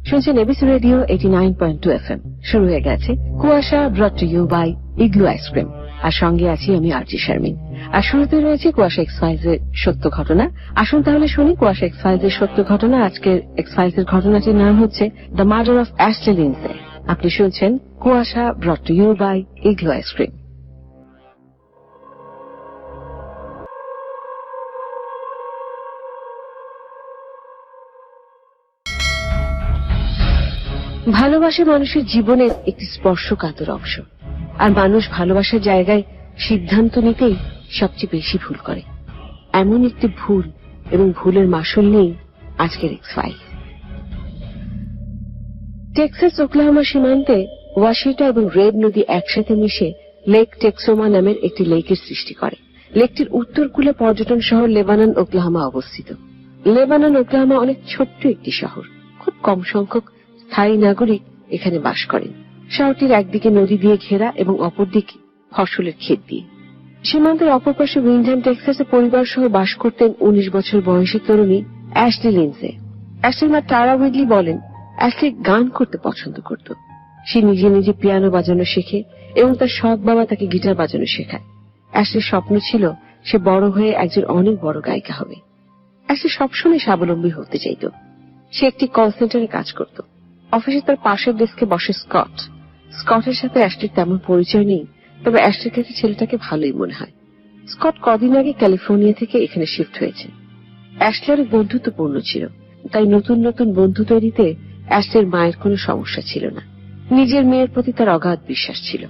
শুনছেন ABC radio 89.2 FM। শুরু হয়ে গেছে Kuasha, brought to you by Igloo ice cream. আর সঙ্গে আছি আমি আরজি শারমিন। আর শুরুতে রয়েছে কুয়াশা এক্স ফাইলস এর সত্য ঘটনা। আসুন তাহলে শুনি কুয়াশা এক্স ফাইলস এর সত্য ঘটনা। আজকের এক্স ফাইলস এর ঘটনাটির নাম হচ্ছে the murder of Ashley Lindsay. আপনি শুনছেন Kuasha, brought to you by Igloo ice cream. ভালোবাসা মানুষের জীবনের একটি স্পর্শকাতর অংশ, আর মানুষ ভালোবাসার জায়গায় সিদ্ধান্ত নিতেই সবচেয়ে বেশি ভুল করে। এমন একটি ভুল এবং ভুলের মাসুল নেই আজকের এক্স ফাইল। টেক্সাস ওকলাহোমা সীমান্তে ওয়াশিটা এবং রেড নদী একসাথে মিশে লেক টেক্সোমা নামের একটি লেকের সৃষ্টি করে। লেকটির উত্তর কূলে পর্যটন শহর লেবানন ওকলাহোমা অবস্থিত। লেবানন ওকলাহোমা অনেক ছোট্ট একটি শহর, খুব কম সংখ্যক স্থায়ী নাগরিক এখানে বাস করেন। শহরটির একদিকে নদী দিয়ে ঘেরা এবং অপরদিকে ফসলের ক্ষেত দিয়ে। সীমান্তের অপর পাশে উইন্ডহ্যাম টেক্সাসে পরিবার সহ বাস করতেন 19 বছর বয়সী তরুণী অ্যাশলি লিন্ডসে। অ্যাশলির মা টারা উইডলি বলেন, অ্যাশলি গান করতে পছন্দ করত। সে নিজে নিজে পিয়ানো বাজানো শেখে এবং তার সৎ বাবা তাকে গিটার বাজানো শেখায়। অ্যাশলির স্বপ্ন ছিল সে বড় হয়ে একজন অনেক বড় গায়িকা হবে। অ্যাশলি সবসময় স্বাবলম্বী হতে চাইত। সে একটি কল সেন্টারে কাজ করত। অফিসে তার পাশের ডেস্কে বসে স্কট। স্কটের সাথে অ্যাশলির তেমন পরিচয় নেই, তবে অ্যাশলির কাছে ছেলেটাকে ভালোই মনে হয়। স্কট কদিন আগে ক্যালিফোর্নিয়া থেকে এখানে শিফট হয়েছে। অ্যাশলি অনেক বন্ধুত্বপূর্ণ ছিল, তাই নতুন নতুন বন্ধু তৈরিতে অ্যাশলির মায়ের কোনো সমস্যা ছিল না। নিজের মেয়ের প্রতি তার অগাধ বিশ্বাস ছিল।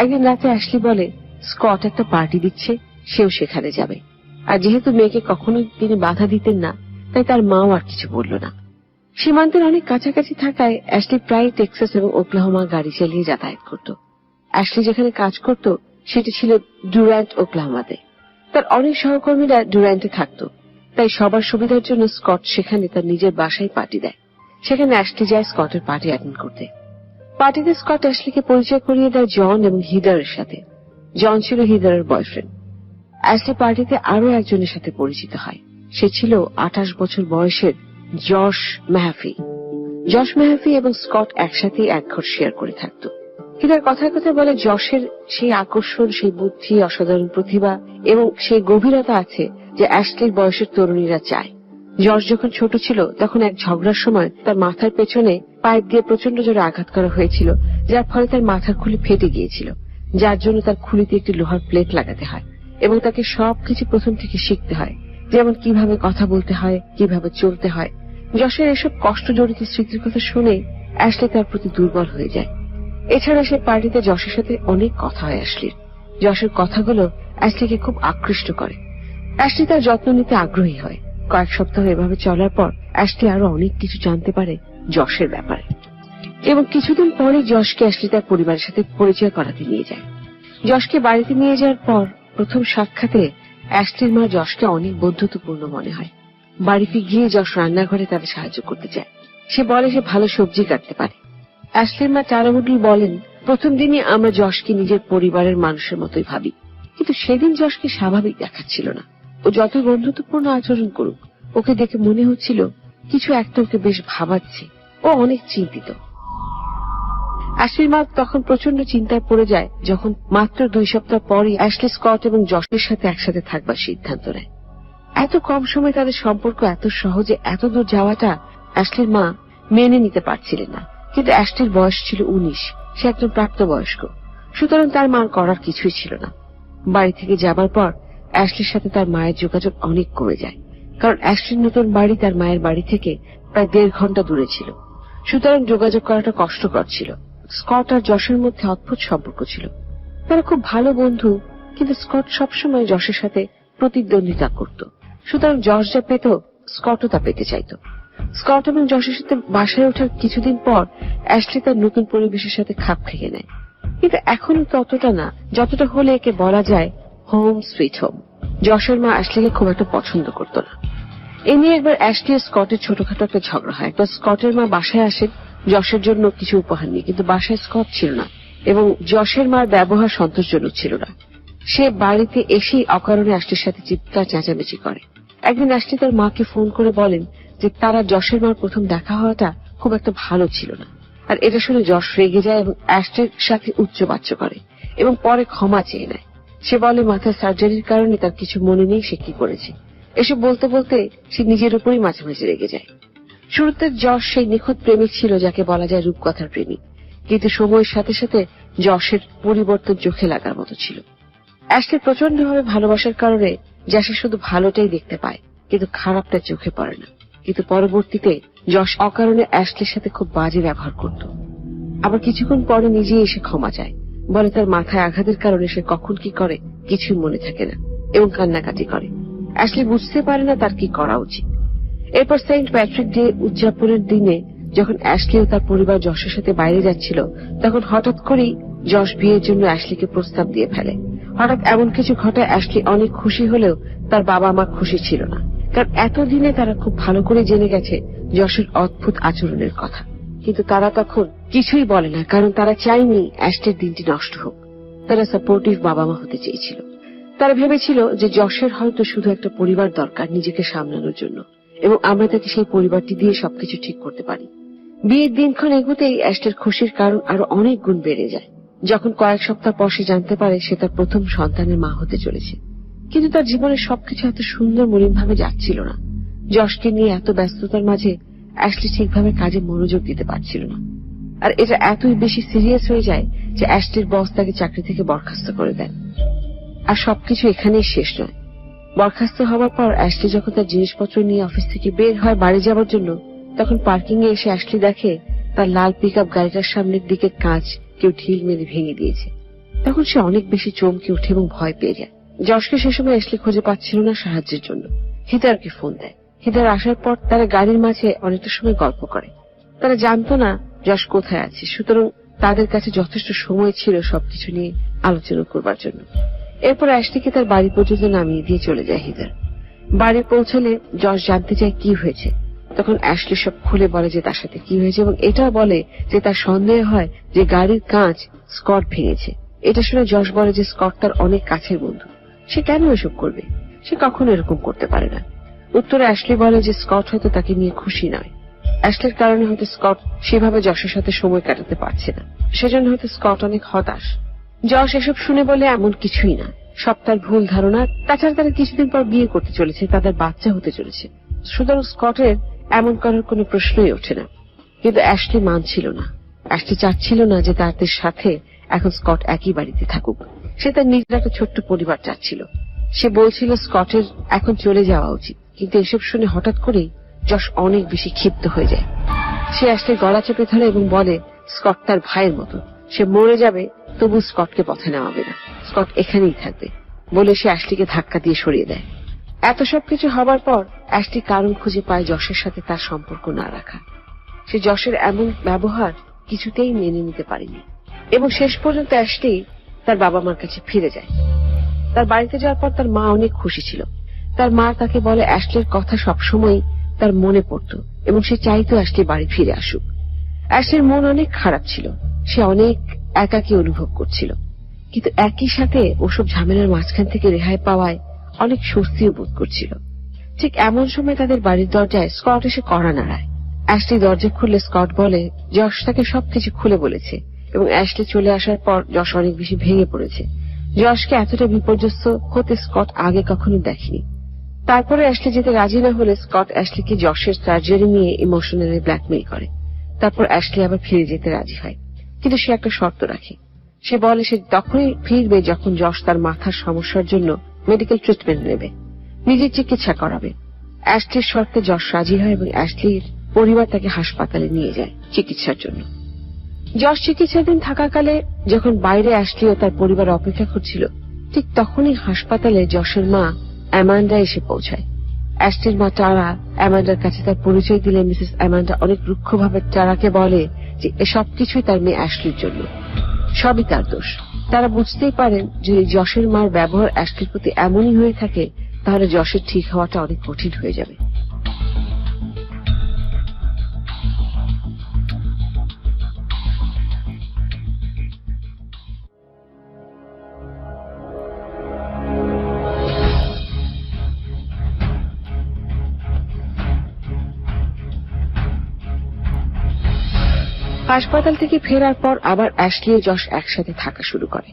একদিন রাতে অ্যাশলি বলে স্কট একটা পার্টি দিচ্ছে, সেও সেখানে যাবে। আর যেহেতু মেয়েকে কখনোই তিনি বাধা দিতেন না, তাই তার মাও আর কিছু বলল না। সীমান্তের অনেক কাছাকাছি থাকায় অ্যাশলি প্রায় টেক্সাস এবং ওকলাহোমা গাড়ি চালিয়ে যাতায়াত করত। অ্যাশলি যেখানে কাজ করত সেটি ছিল ডুরান্ট ওকলাহোমাতে। তার অনেক সহকর্মীরা ডুরান্টে থাকত, তাই সবার সুবিধার জন্য স্কট সেখানে তার নিজের বাসায় পার্টি দেয়। সেখানে অ্যাশলি যায় স্কটের পার্টি অ্যাটেন্ড করতে। পার্টিতে স্কট অ্যাশলিকে পরিচয় করিয়ে দেয় জন এবং হিদারের সাথে। জন ছিল হিদারের বয়ফ্রেন্ড। অ্যাশলি পার্টিতে আরো একজনের সাথে পরিচিত হয়। সে ছিল 28 বছর বয়সের জশ ম্যাহাফি। জশ ম্যাহাফি এবং স্কট একসাথেই এক ঘর শেয়ার করে থাকত। হিদার কথায় কথায় বলে যশের সেই আকর্ষণ, সেই বুদ্ধি, অসাধারণ প্রতিভা এবং সেই গভীরতা আছে যে অ্যাশলির বয়সের তরুণীরা চায়। যশ যখন ছোট ছিল তখন এক ঝগড়ার সময় তার মাথার পেছনে পাইপ দিয়ে প্রচন্ড জোরে আঘাত করা হয়েছিল, যার ফলে তার মাথার খুলি ফেটে গিয়েছিল, যার জন্য তার খুলিতে একটি লোহার প্লেট লাগাতে হয় এবং তাকে সবকিছু প্রথম থেকে শিখতে হয়, যেমন কিভাবে কথা বলতে হয়, কিভাবে চলতে হয়। যশের এসব কষ্ট জড়িত স্মৃতির কথা শুনে অ্যাশলি তার প্রতি দুর্বল হয়ে যায়। এছাড়া সে পার্টিতে যশের সাথে অনেক কথা হয় অ্যাশলির। যশের কথাগুলো অ্যাশলিকে খুব আকৃষ্ট করে। অ্যাশলি তার যত্ন নিতে আগ্রহী হয়। কয়েক সপ্তাহ এভাবে চলার পর অ্যাশলি আরো অনেক কিছু জানতে পারে যশের ব্যাপারে এবং কিছুদিন পরে যশকে অ্যাশলি তার পরিবারের সাথে পরিচয় করাতে নিয়ে যায়। যশকে বাড়িতে নিয়ে যাওয়ার পর প্রথম সাক্ষাতে অ্যাশলির মা যশকে অনেক বন্ধুত্বপূর্ণ মনে হয়। বাড়িতে গিয়ে যশ রান্নাঘরে তাদের সাহায্য করতে চায়। সে বলে সে ভালো সবজি কাটতে পারে। অ্যাশলির মা টারা উইডলি বলেন, প্রথম দিনই আমরা যশকে নিজের পরিবারের মানুষের মতোই ভাবি, কিন্তু সেদিন যশকে স্বাভাবিক দেখাচ্ছিল না। ও যতই বন্ধুত্বপূর্ণ আচরণ করুক, ওকে দেখে মনে হচ্ছিল কিছু একটা ওকে বেশ ভাবাচ্ছে। ও অনেক চিন্তিত। অ্যাশলির মা তখন প্রচন্ড চিন্তায় পড়ে যায় যখন মাত্র 2 সপ্তাহ পরই অ্যাশলি স্কট এবং যশের সাথে একসাথে থাকবার সিদ্ধান্ত নেয়। এত কম সময় তাদের সম্পর্ক এত সহজে এত দূর যাওয়াটা অ্যাশলির মা মেনে নিতে পারছিলেন না। কিন্তু অ্যাশলির বয়স ছিল 19, সে একজন প্রাপ্তবয়স্ক, সুতরাং তার মার করার কিছুই ছিল না। বাড়ি থেকে যাবার পর অ্যাশলির সাথে তার মায়ের যোগাযোগ অনেক কমে যায়, কারণ অ্যাশলির নতুন বাড়ি তার মায়ের বাড়ি থেকে প্রায় 1.5 ঘন্টা দূরে ছিল, সুতরাং যোগাযোগ করাটা কষ্টকর ছিল। স্কট আর যশের মধ্যে অদ্ভুত সম্পর্ক ছিল। তারা খুব ভালো বন্ধু, কিন্তু স্কট সবসময় যশের সাথে প্রতিদ্বন্দ্বিতা করত, সুতরাং যশ যা পেত স্কটও তা পেতে চাইত। স্কট এবং যশের সাথে বাসায় ওঠার কিছুদিন পর অ্যাশলি তার নতুন পরিবেশের সাথে খাপ খাইয়ে নেয়, কিন্তু এখনো ততটা না যতটা হলে একে বলা যায় হোম সুইট হোম। যশের মা অ্যাশলিকে খুব একটা পছন্দ করত না। এ নিয়ে একবার অ্যাশলি ও স্কটের ছোটখাটো একটা ঝগড়া হয়। একবার স্কটের মা বাসায় আসেন যশের জন্য কিছু উপহার নিয়ে, কিন্তু বাসায় স্কট ছিল না এবং যশের মার ব্যবহার সন্তোষজনক ছিল না। সে বাড়িতে এসেই অকারণে অ্যাশলির সাথে চিৎকার চেঁচামেচি করে। একদিন অ্যাশলি তার মাকে ফোন করে বলেন যে তারা যশের মার প্রথম দেখা হওয়াটা খুব একটা ভালো ছিল না। আর এটা শুনে যশ রেগে যায় এবং অ্যাস্টের সাথে উচ্চবাচ্য করে এবং পরে ক্ষমা চেয়ে নেয়। সে বলে মাথায় সার্জারির কারণে তার কিছু মনে নেই সে কি করেছে। এসব বলতে বলতে সে নিজের উপরই মাঝে মাঝে রেগে যায়। শুরুতে যশ সেই নিখুঁত প্রেমিক ছিল যাকে বলা যায় রূপকথার প্রেমিক, কিন্তু সময়ের সাথে সাথে যশের পরিবর্তন চোখে লাগার মতো ছিল। অ্যাশলি প্রচন্ডভাবে ভালোবাসার কারণে যশ শুধু ভালোটাই দেখতে পায়, কিন্তু খারাপটা চোখে পড়ে না। কিন্তু পরবর্তীতে যশ অকারণে অ্যাশলির সাথে খুব বাজে ব্যবহার করত। আবার কিছুক্ষণ পরে নিজেই এসে ক্ষমা চায়, বলে তার মাথায় আঘাতের কারণে সে কখন কি করে কিছুই মনে থাকে না এবং কান্নাকাটি করে। অ্যাশলি বুঝতে পারে না তার কি করা উচিত। এরপর সেন্ট প্যাট্রিক ডে উদযাপনের দিনে যখন অ্যাশলি ও তার পরিবার যশের সাথে বাইরে যাচ্ছিল, তখন হঠাৎ করেই যশ বিয়ের জন্য অ্যাশলিকে প্রস্তাব দিয়ে ফেলে। হঠাৎ এমন কিছু ঘটায় অ্যাশলি অনেক খুশি হলেও তার বাবা মা খুশি ছিল না, কারণ এতদিনে তারা খুব ভালো করে জেনে গেছে যশের অদ্ভুত আচরণের কথা। কিন্তু তারা তখন কিছুই বলে না, কারণ তারা চায়নি অ্যাশলির দিনটি নষ্ট হোক। তারা সাপোর্টিভ বাবা মা হতে চেয়েছিল। তারা ভেবেছিল যে যশের হয়তো শুধু একটা পরিবার দরকার নিজেকে সামলানোর জন্য, এবং আমরা তাকে সেই পরিবারটি দিয়ে সবকিছু ঠিক করতে পারি। বিয়ের দিনক্ষণ এগোতেই অ্যাশলির খুশির কারণ আরো অনেক গুণ বেড়ে যায় যখন কয়েক সপ্তাহ পর সে জানতে পারে সে তার প্রথম সন্তানের মা হতে চলেছে। কিন্তু তার জীবনের সবকিছু এত সুন্দর মলিন ভাবে যাচ্ছিল না। যশকে নিয়ে এত ব্যস্ততার মাঝে অ্যাশলি ঠিকভাবে কাজে মনোযোগ দিতে পারছিল না। আর এটা এতই বেশি সিরিয়াস হয়ে যায় যে অ্যাশলির বস তাকে চাকরি থেকে বরখাস্ত করে দেন। আর সবকিছু এখানেই শেষ নয়। বরখাস্ত হওয়ার পর অ্যাশলি যখন তার জিনিসপত্র নিয়ে অফিস থেকে বের হয় বাড়ি যাওয়ার জন্য, তখন পার্কিং এ এসে অ্যাশলি দেখে তার লাল পিকআপ গাড়িটার সামনের দিকে কাঁচ কেউ ঢিল মেরে ভেঙে দিয়েছে। তখন সে অনেক বেশি চমকে ওঠে এবং ভয় পেয়ে যায়। যশকে সে সময় অ্যাশলি খুঁজে পাচ্ছিল না সাহায্যের জন্য। হিদারকে ফোন দেয়। হিদার আসার পর তারা গাড়ির মাঝে অনেকটা সময় গল্প করে। তারা জানতো না যশ কোথায় আছে, সুতরাং তাদের কাছে যথেষ্ট সময় ছিল সবকিছু নিয়ে আলোচনা করবার জন্য। এরপর অ্যাশলিকে তার বাড়ি পর্যন্ত নামিয়ে দিয়ে চলে যায় হিদার। বাড়ি পৌঁছালে যশ জানতে চায় কি হয়েছে। তখন অ্যাশলি সব খুলে বলে যে তার সাথে কি হয়েছে, এবং এটাও বলে যে তার সন্দেহ হয় যে গাড়ির কাঁচ স্কট ভেঙেছে। এটা শুনে যশ বলে যে স্কট তার অনেক কাছের বন্ধু, সে কেন এসব করবে, সে কখনো এরকম করতে পারে না। উত্তরে অ্যাশলি বলে যে স্কট হয়তো তাকে নিয়ে খুশি নয়। অ্যাশলির কারণে হয়তো স্কট সেভাবে যশের সাথে সময় কাটাতে পারছে না, সেজন্য হয়তো স্কট অনেক হতাশ। যশ এসব শুনে বলে এমন কিছুই না, সব তার ভুল ধারণা। তাছাড়া তারা কিছুদিন পর বিয়ে করতে চলেছে, তাদের বাচ্চা হতে চলেছে, সুতরাং স্কটের এমন করার কোনো প্রশ্নই ওঠে না। কিন্তু অ্যাশলি মানছিল না। অ্যাশলি চাচ্ছিল না যে তাদের সাথে এখন স্কট একই বাড়িতে থাকুক। সে তার নিজের একটা ছোট্ট পরিবার চাচ্ছিল। সে বলছিল স্কটের এখন চলে যাওয়া উচিত। কিন্তু এসব শুনে হঠাৎ করেই যশ অনেক বেশি ক্ষিপ্ত হয়ে যায়। সে অ্যাশলির গলা চেপে ধরে এবং বলে স্কট তার ভাইয়ের মতো, সে মরে যাবে তবু স্কটকে পথে নামাবে না, স্কট এখানেই থাকবে। বলে সে অ্যাশলিকে ধাক্কা দিয়ে সরিয়ে দেয়। এত সবকিছু হবার পর অ্যাশলি কারণ খুঁজে পায় যশের সাথে তার সম্পর্ক না রাখা। সে যশের এমন ব্যবহার কিছুতেই মেনে নিতে পারেনি এবং শেষ পর্যন্ত অ্যাশলি তার বাবা মার কাছে ফিরে যায়। তার বাড়িতে যাওয়ার পর তার মা অনেক খুশি ছিল। তার মা তাকে বলে অ্যাশলির কথা সবসময় তার মনে পড়ত এবং সে চাইতো অ্যাশলি বাড়ি ফিরে আসুক। অ্যাশলির মন অনেক খারাপ ছিল, সে অনেক একাকী অনুভব করছিল, কিন্তু একই সাথে ওসব ঝামেলার মাঝখান থেকে রেহাই পাওয়ায় অনেক স্বস্তিও বোধ করছিল। ঠিক এমন সময় তাদের বাড়ির দরজায় স্কট এসে কড়া নাড়ায়। অ্যাশলি দরজা খুললে স্কট বলে যশ তাকে সবকিছু খুলে বলেছে এবং অ্যাশলি চলে আসার পর যশ অনেক বেশি ভেঙে পড়েছে। যশকে এতটা বিপর্যস্ত হতে স্কট আগে কখনো দেখেনি। তারপরে অ্যাশলি যেতে রাজি না হলে স্কট অ্যাশলিকে যশের সার্জারি নিয়ে ইমোশনালি ব্ল্যাকমেইল করে। তারপর অ্যাশলি আবার ফিরে যেতে রাজি হয়, কিন্তু সে একটা শর্ত রাখে। সে বলে সে তখনই ফিরবে যখন যশ তার মাথার সমস্যার জন্য মেডিকেল ট্রিটমেন্ট নেবে, নিজের চিকিৎসা করাবে। অ্যাশলির শর্তে যশ রাজি হয় এবং অ্যাশলির পরিবার তাকে হাসপাতালে নিয়ে যায় চিকিৎসার জন্য। যশ চিকিৎসাধীন থাকাকালে যখন বাইরে অ্যাশলি ও তার পরিবার অপেক্ষা করছিল, ঠিক তখনই হাসপাতালে যশের মা অ্যামান্ডা এসে পৌঁছায়। অ্যাশলির মা টারা অ্যামান্ডার কাছে তার পরিচয় দিলে মিসেস অ্যামান্ডা অনেক রুক্ষভাবে টারাকে বলে যে এসব কিছুই তার মেয়ে অ্যাশলির জন্য, সবই তার দোষ। তারা বুঝতেই পারেন যদি যশের মার ব্যবহার অ্যাশলির প্রতি এমনই হয়ে থাকে তাহলে যশের ঠিক হওয়াটা অনেক কঠিন হয়ে যাবে। হাসপাতাল থেকে ফেরার পর আবার অ্যাশলি ও যশ একসাথে থাকা শুরু করে।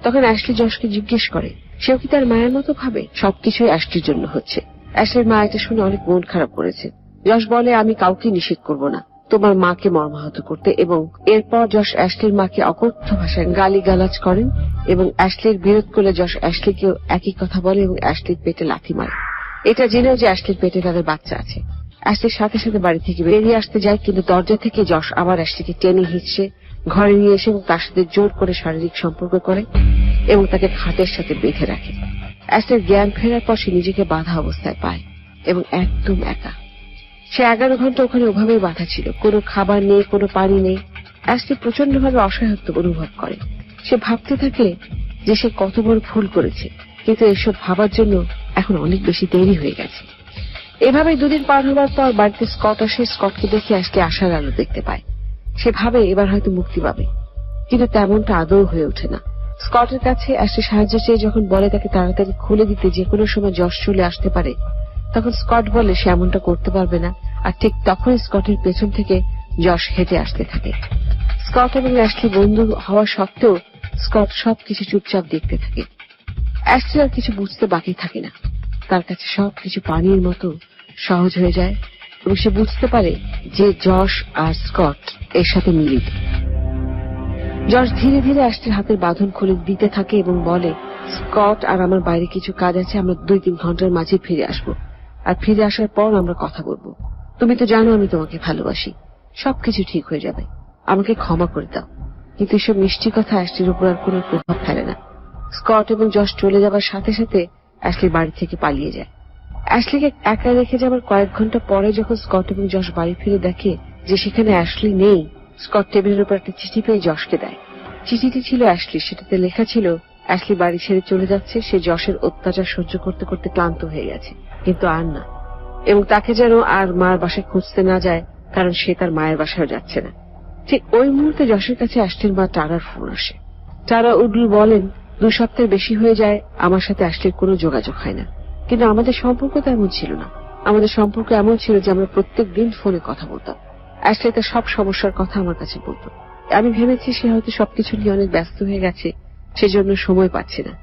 তখন অ্যাশলি যশকে জিজ্ঞেস করে সেও কি তার মায়ের মতো ভাবে সবকিছুই অ্যাশলির জন্য হচ্ছে। অ্যাশলির মা এটা শুনে অনেক মন খারাপ করেছে। যশ বলে আমি কাউকে নিষেধ করব না তোমার মাকে মর্মাহত করতে, এবং এরপর যশ অ্যাশলির মাকে অকথ্য ভাষায় গালিগালাজ করেন এবং অ্যাশলির বিরোধ করলে যশ অ্যাশলিকেও একই কথা বলে এবং অ্যাশলির পেটে লাথি মারে। এটা জেনেও যে অ্যাশলির পেটে তাদের বাচ্চা আছে, অ্যাশলির সাথে সাথে বাড়ি থেকে বেরিয়ে আসতে যায়, কিন্তু দরজা থেকে যশ আবার অ্যাশলিকে টেনে হিঁচড়ে ঘরে নিয়ে এসে এবং তার সাথে জোর করে শারীরিক সম্পর্ক করে এবং তাকে খাটের সাথে বেঁধে রাখে। অ্যাশলির জ্ঞান ফেরার পর সে নিজেকে বাঁধা অবস্থায় পায় এবং একদম একা। সে 11 ঘন্টা ওখানে ওভাবেই বাঁধা ছিল, কোনো খাবার নেই, কোনো পানি নেই। অ্যাশলি প্রচন্ডভাবে অসহায়ত্ব অনুভব করে। সে ভাবতে থাকে যে সে কত বড় ভুল করেছে, কিন্তু এসব ভাবার জন্য এখন অনেক বেশি দেরি হয়ে গেছে। এভাবেই দুদিন পার হবার পর বাড়িতে স্কট আসে। স্কটকে দেখে অ্যাশলি আশার আলো দেখতে পায়। সে ভাবে এবার হয়তো মুক্তি পাবে, কিন্তু তেমনটা আদৌ হয়ে ওঠে না। স্কটের কাছে অ্যাশলি সাহায্য চেয়ে যখন বলে তাকে তাড়াতাড়ি খুলে দিতে, যে কোনো সময় যশ চলে আসতে পারে, তখন স্কট বলে সে এমনটা করতে পারবে না। আর ঠিক তখনই স্কটের পেছন থেকে যশ হেঁটে আসতে থাকে। স্কট এবং অ্যাশলি বন্ধু হওয়া সত্ত্বেও স্কট সবকিছু চুপচাপ দেখতে থাকে। অ্যাশলি আর কিছু বুঝতে বাকি থাকে না। তার কাছে সবকিছু পানির মতো সহজ হয়ে যায় এবং সে বুঝতে পারে যে যশ আর স্কট এর সাথে মিলিত। যশ ধীরে ধীরে অ্যাশলির হাতের বাঁধন খুলে দিতে থাকে এবং বলে, স্কট আর আমার বাইরে কিছু কাজ আছে, আমরা 2-3 ঘন্টার মাঝে ফিরে আসবো, আর ফিরে আসার পর আমরা কথা বলবো। তুমি তো জানো আমি তোমাকে ভালোবাসি, সবকিছু ঠিক হয়ে যাবে, আমাকে ক্ষমা করে দাও। কিন্তু এসব মিষ্টি কথা অ্যাশলির উপর আর কোনো প্রভাব ফেলে না। স্কট এবং যশ চলে যাবার সাথে সাথে অ্যাশলি বাড়ি থেকে পালিয়ে যায়। অ্যাশলিকে একা রেখে যাবার কয়েক ঘন্টা পরে যখন স্কট এবং যশ বাড়ি ফিরে দেখে যে সেখানে অ্যাশলি নেই, স্কট টেবিলের উপর একটা চিঠি পেয়ে যশকে দেয়। চিঠিটি ছিল অ্যাশলি। সেটাতে লেখা ছিল অ্যাশলি বাড়ি ছেড়ে চলে যাচ্ছে। সে যশের অত্যাচার সহ্য করতে করতে ক্লান্ত হয়ে গেছে, কিন্তু আর না, এবং তাকে যেন আর মার বাসায় খুঁজতে না যায়, কারণ সে তার মায়ের বাসায় যাচ্ছে না। ঠিক ওই মুহূর্তে যশের কাছে অ্যাশলির মা টারার ফোন আসে। টারা উডল বলেন, 2 সপ্তাহ বেশি হয়ে যায় আমার সাথে অ্যাশলির কোনো যোগাযোগ হয় না, কিন্তু আমাদের সম্পর্ক তো এমন ছিল না। আমাদের সম্পর্ক এমন ছিল যে আমরা প্রত্যেক দিন ফোনে কথা বলতাম। অ্যাশলি তার সব সমস্যার কথা আমার কাছে বলতো। আমি ভেবেছি সে হয়তো সবকিছু নিয়ে অনেক ব্যস্ত হয়ে গেছে, সেজন্য সময় পাচ্ছে না।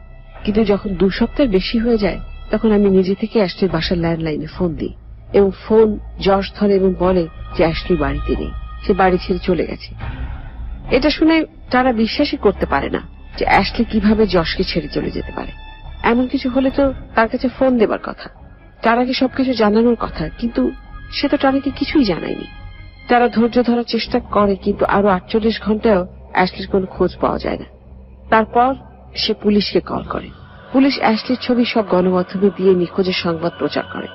কিন্তু যখন 2 সপ্তাহ বেশি হয়ে যায়, তখন আমি নিজে থেকে অ্যাশলির বাসার ল্যান্ডলাইনে ফোন দিই এবং ফোন যশ ধরে এবং বলে যে অ্যাশলি বাড়িতে নেই, সে বাড়ি ছেড়ে চলে গেছে। এটা শুনে তারা বিশ্বাসই করতে পারে না যে অ্যাশলি কিভাবে যশকে ছেড়ে চলে যেতে পারে। এমন কিছু হলে তো তার কাছে ফোন দেবার কথা, তারাকে সবকিছু জানানোর কথা, কিন্তু সে তো তারাকে কিছুই জানায়নি। তারা ধৈর্য ধরার চেষ্টা করে, কিন্তু আরো 48 ঘন্টায়ও অ্যাশলির কোনো খোঁজ পাওয়া যায় না। তারপর সে পুলিশকে কল করে। পুলিশ অ্যাশলির ছবি সব গণমাধ্যমে দিয়ে নিখোঁজের সংবাদ প্রচার করে।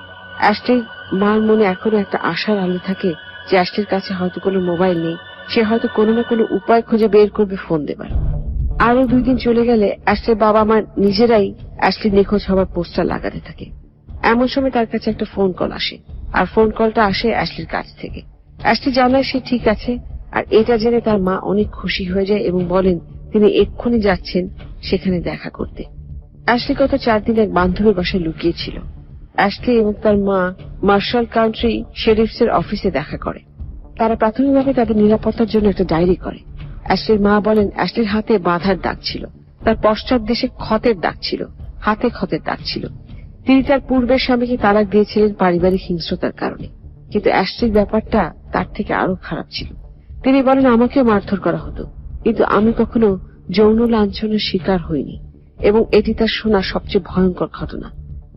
অ্যাশলির মার মনে এখনো একটা আশার আলো থাকে যে অ্যাশলির কাছে হয়তো কোনো মোবাইল নেই, সে হয়তো কোনো না কোনো উপায় খুঁজে বের করবে ফোন দেবার। আরো 2 দিন চলে গেলে অ্যাশলির বাবা মা নিজেরাই অ্যাশলির নিখোঁজ হবার পোস্টার লাগাতে থাকে। এমন সময় তার কাছে একটা ফোন কল আসে, আর ফোন কলটা আসে অ্যাশলির কাছ থেকে। অ্যাশলি জানায় সে ঠিক আছে, আর এটা জেনে তার মা অনেক খুশি হয়ে যায় এবং বলেন তিনি এক্ষুনি যাচ্ছেন সেখানে দেখা করতে। অ্যাশলি গত 4 দিন এক বান্ধবীর বাসায় লুকিয়েছিল। অ্যাশলি এবং তার মা মার্শাল কাউন্টি শেরিফসের অফিসে দেখা করে। তারা প্রাথমিকভাবে তাদের নিরাপত্তার জন্য একটা ডায়েরি করে। অ্যাশলির মা বলেন অ্যাশলির হাতে বাঁধার দাগ ছিল, তার পশ্চাৎ দেশে ক্ষতের দাগ ছিল, হাতে ক্ষতের দাগ ছিল। তিনি তার পূর্বের স্বামীকে তালাক দিয়েছিলেন পারিবারিক হিংস্রতার কারণে, কিন্তু অ্যাশলির ব্যাপারটা তার থেকে আরো খারাপ ছিল। তিনি বলেন আমাকেও মারধর করা হতো, কিন্তু আমি কখনো যৌন লাঞ্ছনের শিকার হইনি, এবং এটি তার শোনা সবচেয়ে ভয়ঙ্কর ঘটনা।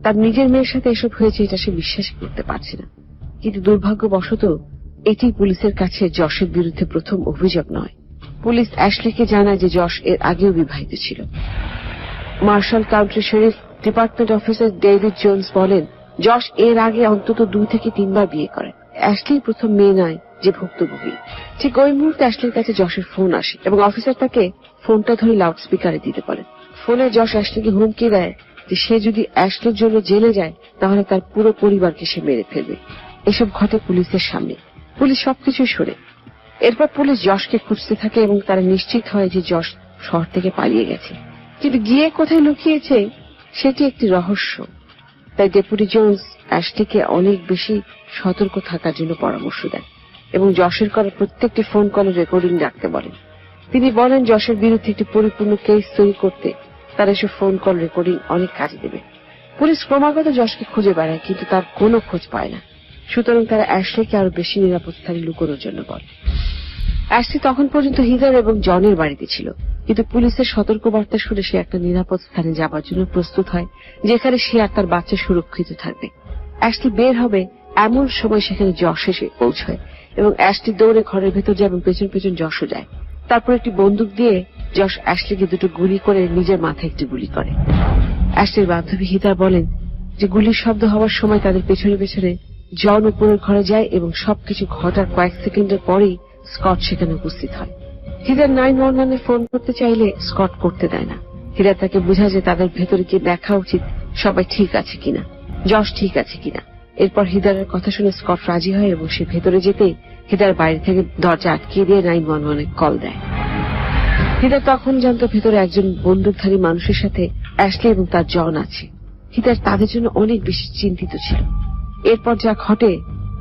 তার নিজের মেয়ের সাথে এসব হয়েছে এটা সে বিশ্বাস করতে পারছে না, কিন্তু দুর্ভাগ্যবশত এটি পুলিশের কাছে যশের বিরুদ্ধে প্রথম অভিযোগ নয়। পুলিশ অ্যাশলিকে জানায় যে যশ এর আগেও বিবাহিত ছিল। Marshall County sheriff department officer David Jones বলেন যশ এর আগে অন্তত 2 থেকে 3 বার বিয়ে করেন। অ্যাশলি প্রথম মেয়ে নয় যে ভুক্তভোগী। ঠিক ওই মুহূর্তে অ্যাশলির কাছে যশের ফোন আসে এবং অফিসার তাকে ফোনটা ধরে লাউড স্পিকারে দিতে বলেন। ফোনে যশ অ্যাশলিকে হুমকি দেয় যে সে যদি অ্যাশলির জন্য জেলে যায় তাহলে তার পুরো পরিবারকে সে মেরে ফেলবে। এসব ঘটে পুলিশের সামনে। পুলিশ সবকিছু শোনে। এরপর পুলিশ যশকে খুঁজতে থাকে এবং তারা নিশ্চিত হয় যে যশ শহর থেকে পালিয়ে গেছে, কিন্তু গিয়ে কোথায় লুকিয়েছে সেটি একটি রহস্য। তাই ডেপুটি জোন্স অ্যাশলিকে অনেক বেশি সতর্ক থাকার জন্য পরামর্শ দেন। এবং যশের করা প্রত্যেকটি ফোন কলের রেকর্ডিং রাখতে বলেন। তিনি বলেন যশের বিরুদ্ধে একটি পরিপূর্ণ কেস তৈরি করতে তার এসব ফোন কল রেকর্ডিং অনেক কাজে দেবে। পুলিশ ক্রমাগত যশকে খুঁজে বেড়ায়, কিন্তু তার কোনো খোঁজ পায় না। সুতরাং তারা অ্যাশলিকে আরো বেশি নিরাপদ স্থানে লুকোনোর জন্য বলে। অ্যাশলি তখন পর্যন্ত হিদার এবং জনের বাড়িতে ছিল, কিন্তু পুলিশের সতর্কবার্তা শুনে সে একটা নিরাপদ স্থানে যাবার জন্য প্রস্তুত হয়, যেখানে সে আর তার বাচ্চা সুরক্ষিত থাকবে। অ্যাশলি বের হবে এমন সময় সেখানে যশ এসে পৌঁছয় এবং অ্যাশলি দৌড়ে ঘরের ভেতর যায় এবং পেছন পেছন যশও যায়। তারপর একটি বন্দুক দিয়ে যশ অ্যাশলিকে দুটো গুলি করে নিজের মাথায় একটি গুলি করে। অ্যাশলির বান্ধবী হিদার বলেন যে গুলির শব্দ হওয়ার সময় তাদের পেছনে পেছনে জন উপরের ঘরে যায় এবং সবকিছু ঘটার কয়েক সেকেন্ডের পরেই স্কট সেখানে উপস্থিত হয়। হিদার 911-এ ফোন করতে চাইলে স্কট করতে দেয় না। হিদার তাকে বোঝায় যে তাদের ভেতরে গিয়ে দেখা উচিত সবাই ঠিক আছে কিনা, যশ ঠিক আছে কিনা। এরপর হিদারের কথা শুনে স্কট রাজি হয় এবং সে ভেতরে যেতেই হিদার বাইরে থেকে দরজা আটকিয়ে দিয়ে 911-এ কল দেয়। হিদার তখন জানতো ভেতরে একজন বন্দুকধারী মানুষের সাথে অ্যাশলি এবং তার জন আছে। হিদার তাদের জন্য অনেক বেশি চিন্তিত ছিল। এরপর যা ঘটে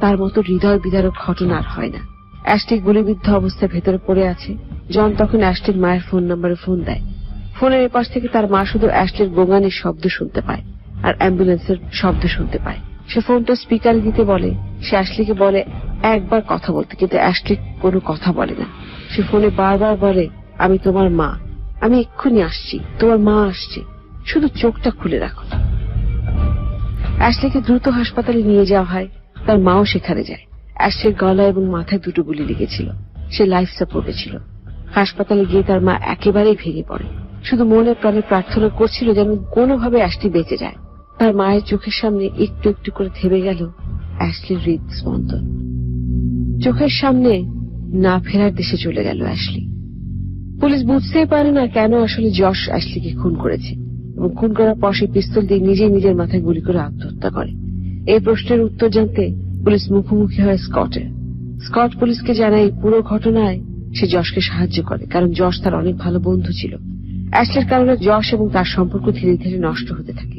তার মতো হৃদয় বিদারক ঘটনা আর হয় না। অ্যাশলি গুলিবিদ্ধ অবস্থায় ভেতরে পড়ে আছে। জন তখন অ্যাশলির মায়ের ফোন নম্বরে ফোন দেয়। ফোনের এপাশ থেকে তার মা শুধু অ্যাশলির গোঙানির শব্দ শুনতে পায় আর অ্যাম্বুলেন্সের শব্দ শুনতে পায়। সে ফোনটা স্পিকারে দিতে বলে, সে অ্যাশলিকে বলে একবার কথা বলতে, কিন্তু অ্যাশলি কোনো কথা বলে না। সে ফোনে বারবার বলে, আমি তোমার মা, আমি এক্ষুনি আসছি, তোমার মা আসছে, শুধু চোখটা খুলে রাখো। অ্যাশলিকে দ্রুত হাসপাতালে নিয়ে যাওয়া হয়। তার মাও সেখানে যায়। অ্যাশলির গলা এবং মাথায় দুটো গুলি লেগেছিল। সে লাইফ সাপোর্টে ছিল। হাসপাতালে গিয়ে তার মা একেবারেই ভেঙে পড়ে, শুধু মনে প্রাণে প্রার্থনা করছিল যেন কোনোভাবে অ্যাশলি বেঁচে যায়। তার মায়ের চোখের সামনে একটু একটু করে থেমে গেল অ্যাশলির হৃদস্পন্দন। চোখের সামনে না ফেরার দেশে চলে গেল অ্যাশলি। পুলিশ বুঝতেই পারে না কেন আসলে যশ অ্যাশলিকে খুন করেছে এবং খুন করার পর সে পিস্তল দিয়ে নিজেই নিজের মাথায় গুলি করে আত্মহত্যা করে। এই প্রশ্নের উত্তর জানতে পুলিশ মুখোমুখি হয় স্কটের। স্কট পুলিশকে জানায় এই পুরো ঘটনায় সে যশকে সাহায্য করে, কারণ যশ তার অনেক ভালো বন্ধু ছিল। অ্যাশলির কারণে যশ এবং তার সম্পর্ক ধীরে ধীরে নষ্ট হতে থাকে।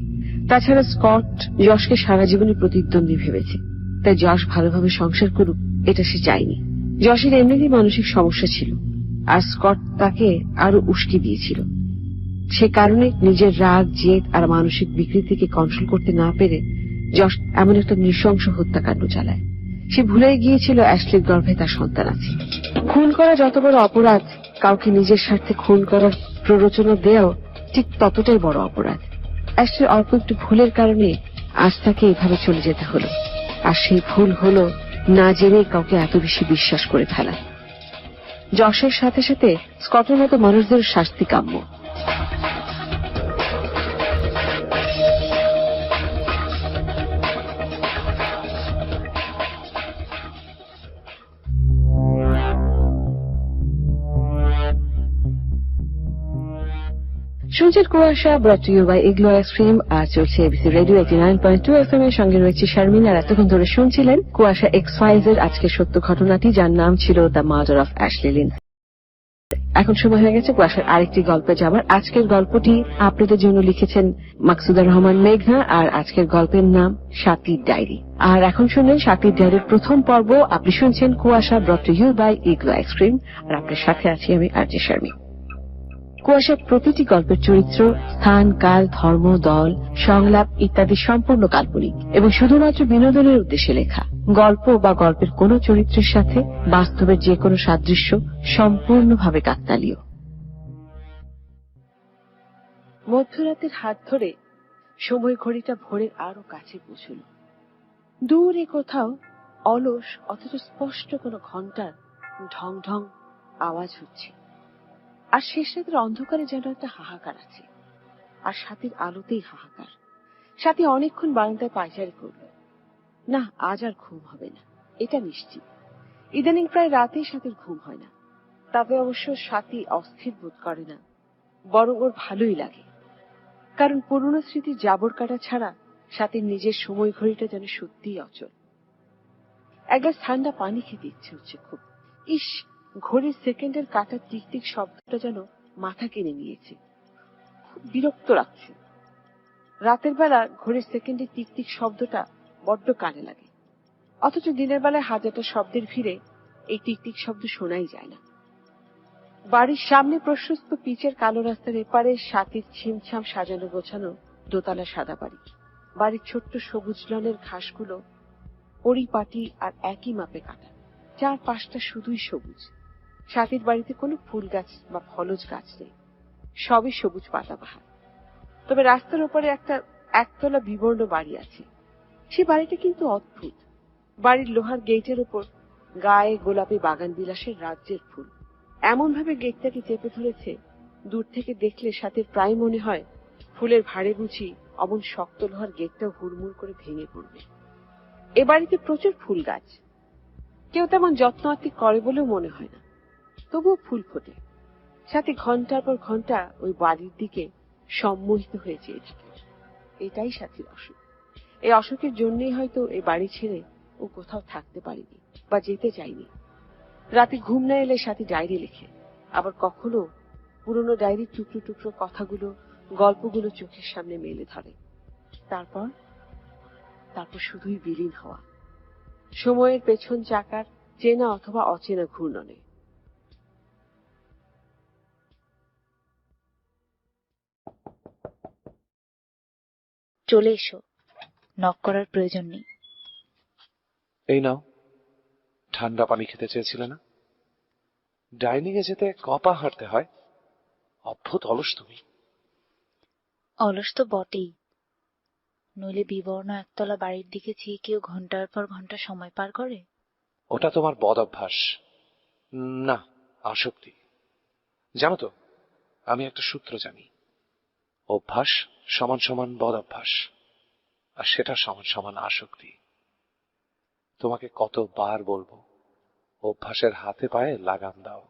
তাছাড়া স্কট যশকে সারা জীবনের প্রতিদ্বন্দ্বী ভেবেছে, তাই যশ ভালোভাবে সংসার করুক এটা সে চায়নি। যশের এমনিতেই মানসিক সমস্যা ছিল, আর স্কট তাকে আরো উস্কে দিয়েছিল। সে কারণে নিজের রাগ, জেদ আর মানসিক বিকৃতিকে কন্ট্রোল করতে না পেরে যশ এমন একটা নৃশংস হত্যাকাণ্ড চালায়। সে ভুলেই গিয়েছিল অ্যাশলির গর্ভে তার সন্তান আছে। খুন করা যত বড় অপরাধ, কাউকে নিজের স্বার্থে খুন করার প্ররোচনা দেওয়াও ঠিক ততটাই বড় অপরাধ। অ্যাশলির অল্প একটু ভুলের কারণে আজ তাকে এভাবে চলে যেতে হলো, আর সেই ভুল হলো না জেনে কাউকে এত বেশি বিশ্বাস করে ফেলা। যশের সাথে সাথে স্কটের মতো মানুষদের শাস্তি কাম্য। শুনছেন Kuasha, brought to you by Igloo ice cream, আর চলছে এবিসি রেডিও 89.2 FM এর সঙ্গে রয়েছে শারমিন। আর এতক্ষণ ধরে শুনছিলেন কুয়াশা এক্স ফাইলস এর আজকের সত্য ঘটনাটি, যার নাম ছিল the murder of Ashley Lindsay. এখন সময় হয়ে গেছে কুয়াশার আরেকটি গল্পে যাবার। আজকের গল্পটি আপনাদের জন্য লিখেছেন মাকসুদা রহমান মেঘনা, আর আজকের গল্পের নাম স্বাতীর ডায়েরি। আর এখন শুনলেন স্বাতীর ডায়েরির প্রথম পর্ব। আপনি শুনছেন Kuasha, brought to you by Igloo ice cream, আর আপনার সাথে আছি আমি আরজে শারমিন। কুয়াশার প্রতিটি গল্পের চরিত্র, স্থান, কাল, ধর্ম, দল, সংলাপ ইত্যাদি সম্পূর্ণ কাল্পনিক এবং শুধুমাত্র বিনোদনের উদ্দেশ্যে লেখা। গল্প বা গল্পের কোন চরিত্রের সাথে বাস্তবের যে কোনো সাদৃশ্য সম্পূর্ণভাবে কাকতালীয়। মধ্যরাতের হাত ধরে সময় ঘড়িটা ভোরের আরো কাছে পৌঁছল। দূরে কোথাও অলস অথচ স্পষ্ট কোনো ঘন্টার ঢং ঢং আওয়াজ হচ্ছে। আর শেষ রাতের অন্ধকারে যেন একটা হাহাকার আছে, আর সাথীর আলোতেই হাহাকার। সাথী অনেকক্ষণ বারান্দায় পায়চারি করল। না, আজ আর ঘুম হবে না, এটা নিশ্চিত। ইদানিং প্রায় রাতেই সাথীর ঘুম হয় না। তবে অবশ্য সাথী অস্থির বোধ করে না, বরং ওর ভালোই লাগে, কারণ পুরনো স্মৃতির জাবর কাটা ছাড়া সাথীর নিজের সময় ঘড়িটা যেন সত্যিই অচল। এক গ্লাস ঠান্ডা পানি খেতে ইচ্ছে হচ্ছে খুব। ইস, ঘড়ির সেকেন্ডের কাটার টিকটিক শব্দটা যেন মাথা কেড়ে নিয়েছে, খুব বিরক্ত লাগছে। রাতের বেলা ঘড়ির সেকেন্ডের টিকটিক শব্দটা বড্ড কানে লাগে, অথচ দিনের বেলায় হাজারটা শব্দের ভিড়ে এই টিকটিক শব্দ শোনাই যায় না। বাড়ির সামনে প্রশস্ত পিচের কালো রাস্তার এপারে সাতির ছিমছাম সাজানো গোছানো দোতলা সাদা বাড়ি। বাড়ির ছোট্ট সবুজ লনের ঘাসগুলো পরিপাটি আর একই মাপে কাটা, চার পাশটা শুধুই সবুজ। সাতির বাড়িতে কোনো ফুল গাছ বা ফলজ গাছ নেই, সবই সবুজ পাতাবাহার। তবে রাস্তার ওপরে একটা একতলা বিবর্ণ বাড়ি আছে। সে বাড়িটা কিন্তু অদ্ভুত। বাড়ির লোহার গেটের ওপর গায়ে গোলাপি বাগান বিলাসের রাজ্যের ফুল এমন ভাবে গেটটাকে চেপে ধরেছে, দূর থেকে দেখলে সাথে প্রায় মনে হয় ফুলের ভাড়ে বুঝি অমন শক্ত লোহার গেটটাও হুড়মুড় করে ভেঙে পড়বে। এ বাড়িতে প্রচুর ফুল গাছ, কেউ তেমন যত্ন আত্তি করে বলেও মনে হয় না, তবুও ফুল ফোটে। সাথে ঘন্টার পর ঘন্টা ওই বাড়ির দিকে সম্মোহিত হয়ে চেয়ে থাকে। এটাই সাথীর অসুখ। এই অসুখের জন্যই হয়তো এই বাড়ি ছেড়ে ও কোথাও থাকতে পারেনি বা যেতে চাইনি। রাতে ঘুম না এলে সাথী ডায়েরি লেখে, আবার কখনো পুরনো ডায়েরির টুকরো টুকরো কথাগুলো, গল্পগুলো চোখের সামনে মেলে ধরে। তারপর শুধুই বিলীন হওয়া, সময়ের পেছন চাকার চেনা অথবা অচেনা ঘূর্ণনে। চলে এসো, নক করার প্রয়োজন নেই। এই নাও, ঠান্ডা পানি খেতে চেয়েছিলে না? ডাইনিং এ যেতে কপা হাঁটতে হয়। অদ্ভুত অলস তুমি। অলস তো বটেই, নইলে বিবর্ণ একতলা বাড়ির দিকে চেয়ে কেউ ঘন্টার পর ঘন্টা সময় পার করে? ওটা তোমার বদ অভ্যাস, না আসক্তি। জানো তো, আমি একটা সূত্র জানি, অভ্যাস সমান সমান বদ অভ্যাস, আর সেটা সমান সমান আসক্তি। তোমাকে কতবার বলবো অভ্যাসের হাতে পায়ে লাগাম দাও,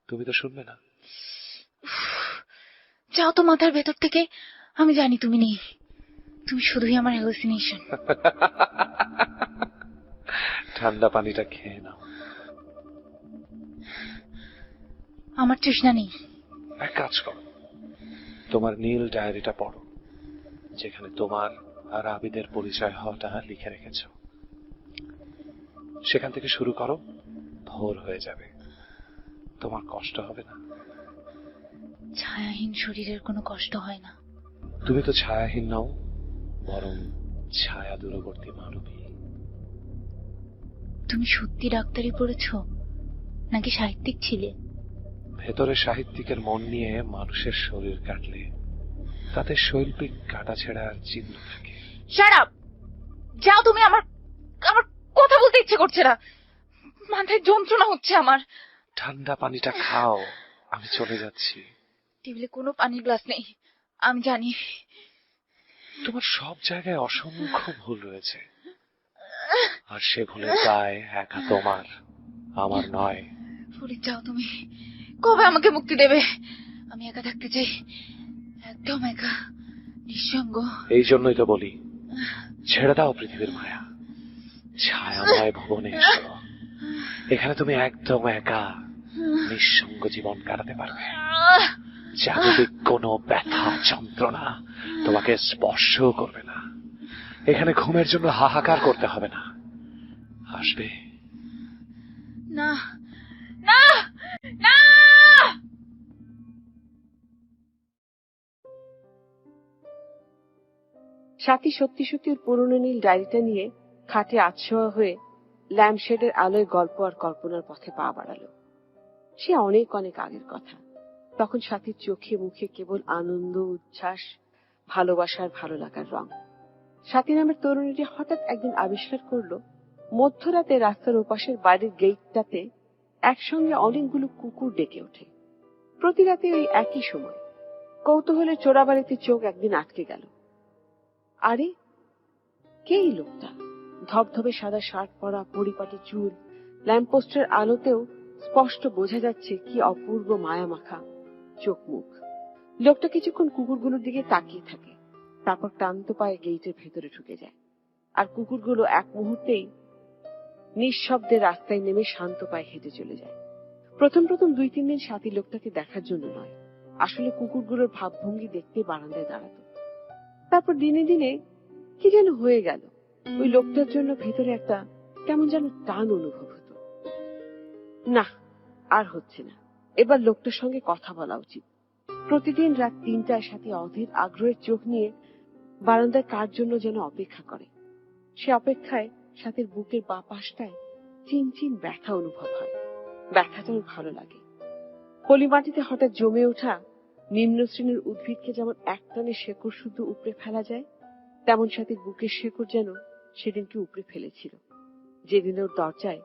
তুমি তো শুনবে না। যাও তো মাথার ভেতর থেকে, আমি জানি তুমি নেই, তুমি শুধুই আমার হ্যালুসিনেশন। ঠান্ডা পানিটা খেয়ে নাও। আমার তৃষ্ণা নেই। এক কাজ করো, তোমার নীল ডায়েরিটা পড়ো, যেখানে তোমার আর আবিদের পরিচয় হওয়াটা লিখে রেখেছ। সেখান থেকে শুরু করো, ভোর হয়ে যাবে, তোমার কষ্ট হবে না। ছায়াহীন শরীরের কোনো কষ্ট হয় না। তুমি তো ছায়াহীন নও, বরং ছায়া দূরবর্তী মানবী। তুমি সত্যি ডাক্তারি পড়েছ নাকি সাহিত্যিক ছিলে? ভেতরে সাহিত্যিকের মন নিয়ে মানুষের শরীর কাটলে তাতে শৈল্পিক কাটা ছেঁড়ার চিহ্ন থাকে। Shut up! যাও তুমি, আমার আমার কথা বলতে ইচ্ছে করছে না, মাথায় যন্ত্রণা হচ্ছে আমার। ঠান্ডা পানিটা খাও, আমি চলে যাচ্ছি। টেবিলে কোনো পানির গ্লাস নেই, আমি জানি। তোমার সব জায়গায় অসংখ্য ভুল রয়েছে, আর সে ভুলের দায় একা তোমার, আমার নয়। ফরিদ, যাও তুমি, কবে আমাকে মুক্তি দেবে? আমি একা থাকতে চাই, একদম একা, নিঃসঙ্গ। এই জন্যই তো বলি, ছেড়ে দাও পৃথিবীর মায়া, ছায়াময় ভুবনে এসো। এখানে তুমি একদম একা নিঃসঙ্গ জীবন কাটাতে পারবে। জাগতিক কোনো ব্যথা যন্ত্রণা তোমাকে স্পর্শ করবে না। এখানে ঘুমের জন্য হাহাকার করতে হবে না, আসবে না না না। সাথী সত্যি সত্যি ওর পুরনো নীল ডায়েরিটা নিয়ে খাটে আতশোয়া হয়ে ল্যাম্পশেডের আলোয় গল্প আর কল্পনার পথে পা বাড়ালো। সে অনেক অনেক আগের কথা। তখন সাথীর চোখে মুখে কেবল আনন্দ, উচ্ছ্বাস, ভালোবাসার ভালো লাগার রং। সাথী নামের তরুণীটি হঠাৎ একদিন আবিষ্কার করলো, মধ্যরাতে রাস্তার ওপাশের বাড়ির গেটটাতে একসঙ্গে অনেকগুলো কুকুর ডেকে ওঠে। প্রতি রাতে ওই একই সময়। কৌতূহলে চোরাবাড়িতে চোখ একদিন আটকে গেল। আরে, কে এই লোকটা? ধবধবে সাদা শার্ট পরা, পরিপাটি চুল, ল্যাম্পপোস্টের আলোতেও স্পষ্ট বোঝা যাচ্ছে কি অপূর্ব মায়া মাখা চোখ মুখ। লোকটা কিছুক্ষণ কুকুরগুলোর দিকে তাকিয়ে থাকে, তারপর ক্লান্ত পায়ে গেটের ভেতরে ঢুকে যায়। আর কুকুরগুলো এক মুহূর্তেই নিঃশব্দে রাস্তায় নেমে শান্ত পায়ে হেঁটে চলে যায়। প্রথম 2-3 দিন সাথী লোকটাকে দেখার জন্য নয়, আসলে কুকুরগুলোর ভাবভঙ্গি দেখতে বারান্দায় দাঁড়াতো। তারপর দিনে দিনে কি যেন হয়ে গেল, ওই লোকটার জন্য ভেতরে একটা কেমন যেন টান অনুভব হতো। না, আর হচ্ছে না। এবার লোকটার সঙ্গে কথা বলা উচিত। প্রতিদিন রাত 3টায় সাথী অধীর আগ্রহের চোখ নিয়ে বারান্দায় কার জন্য যেন অপেক্ষা করে। সে অপেক্ষায় সাথীর বুকের বাঁ পাশটায় চিনচিন ব্যথা অনুভব হয়। ব্যথাটা ওর ভালো লাগে। পলিমাটিতে হঠাৎ জমে ওঠা নিম্ন শ্রেণীর উদ্ভিদকে যেমন একটানে শেকড় শুদ্ধ উপড়ে ফেলা যায়, তেমন সাথীর বুকের শেকড় যেন সেদিনকে উপড়ে ফেলেছিল, যেদিন ওর দরজায়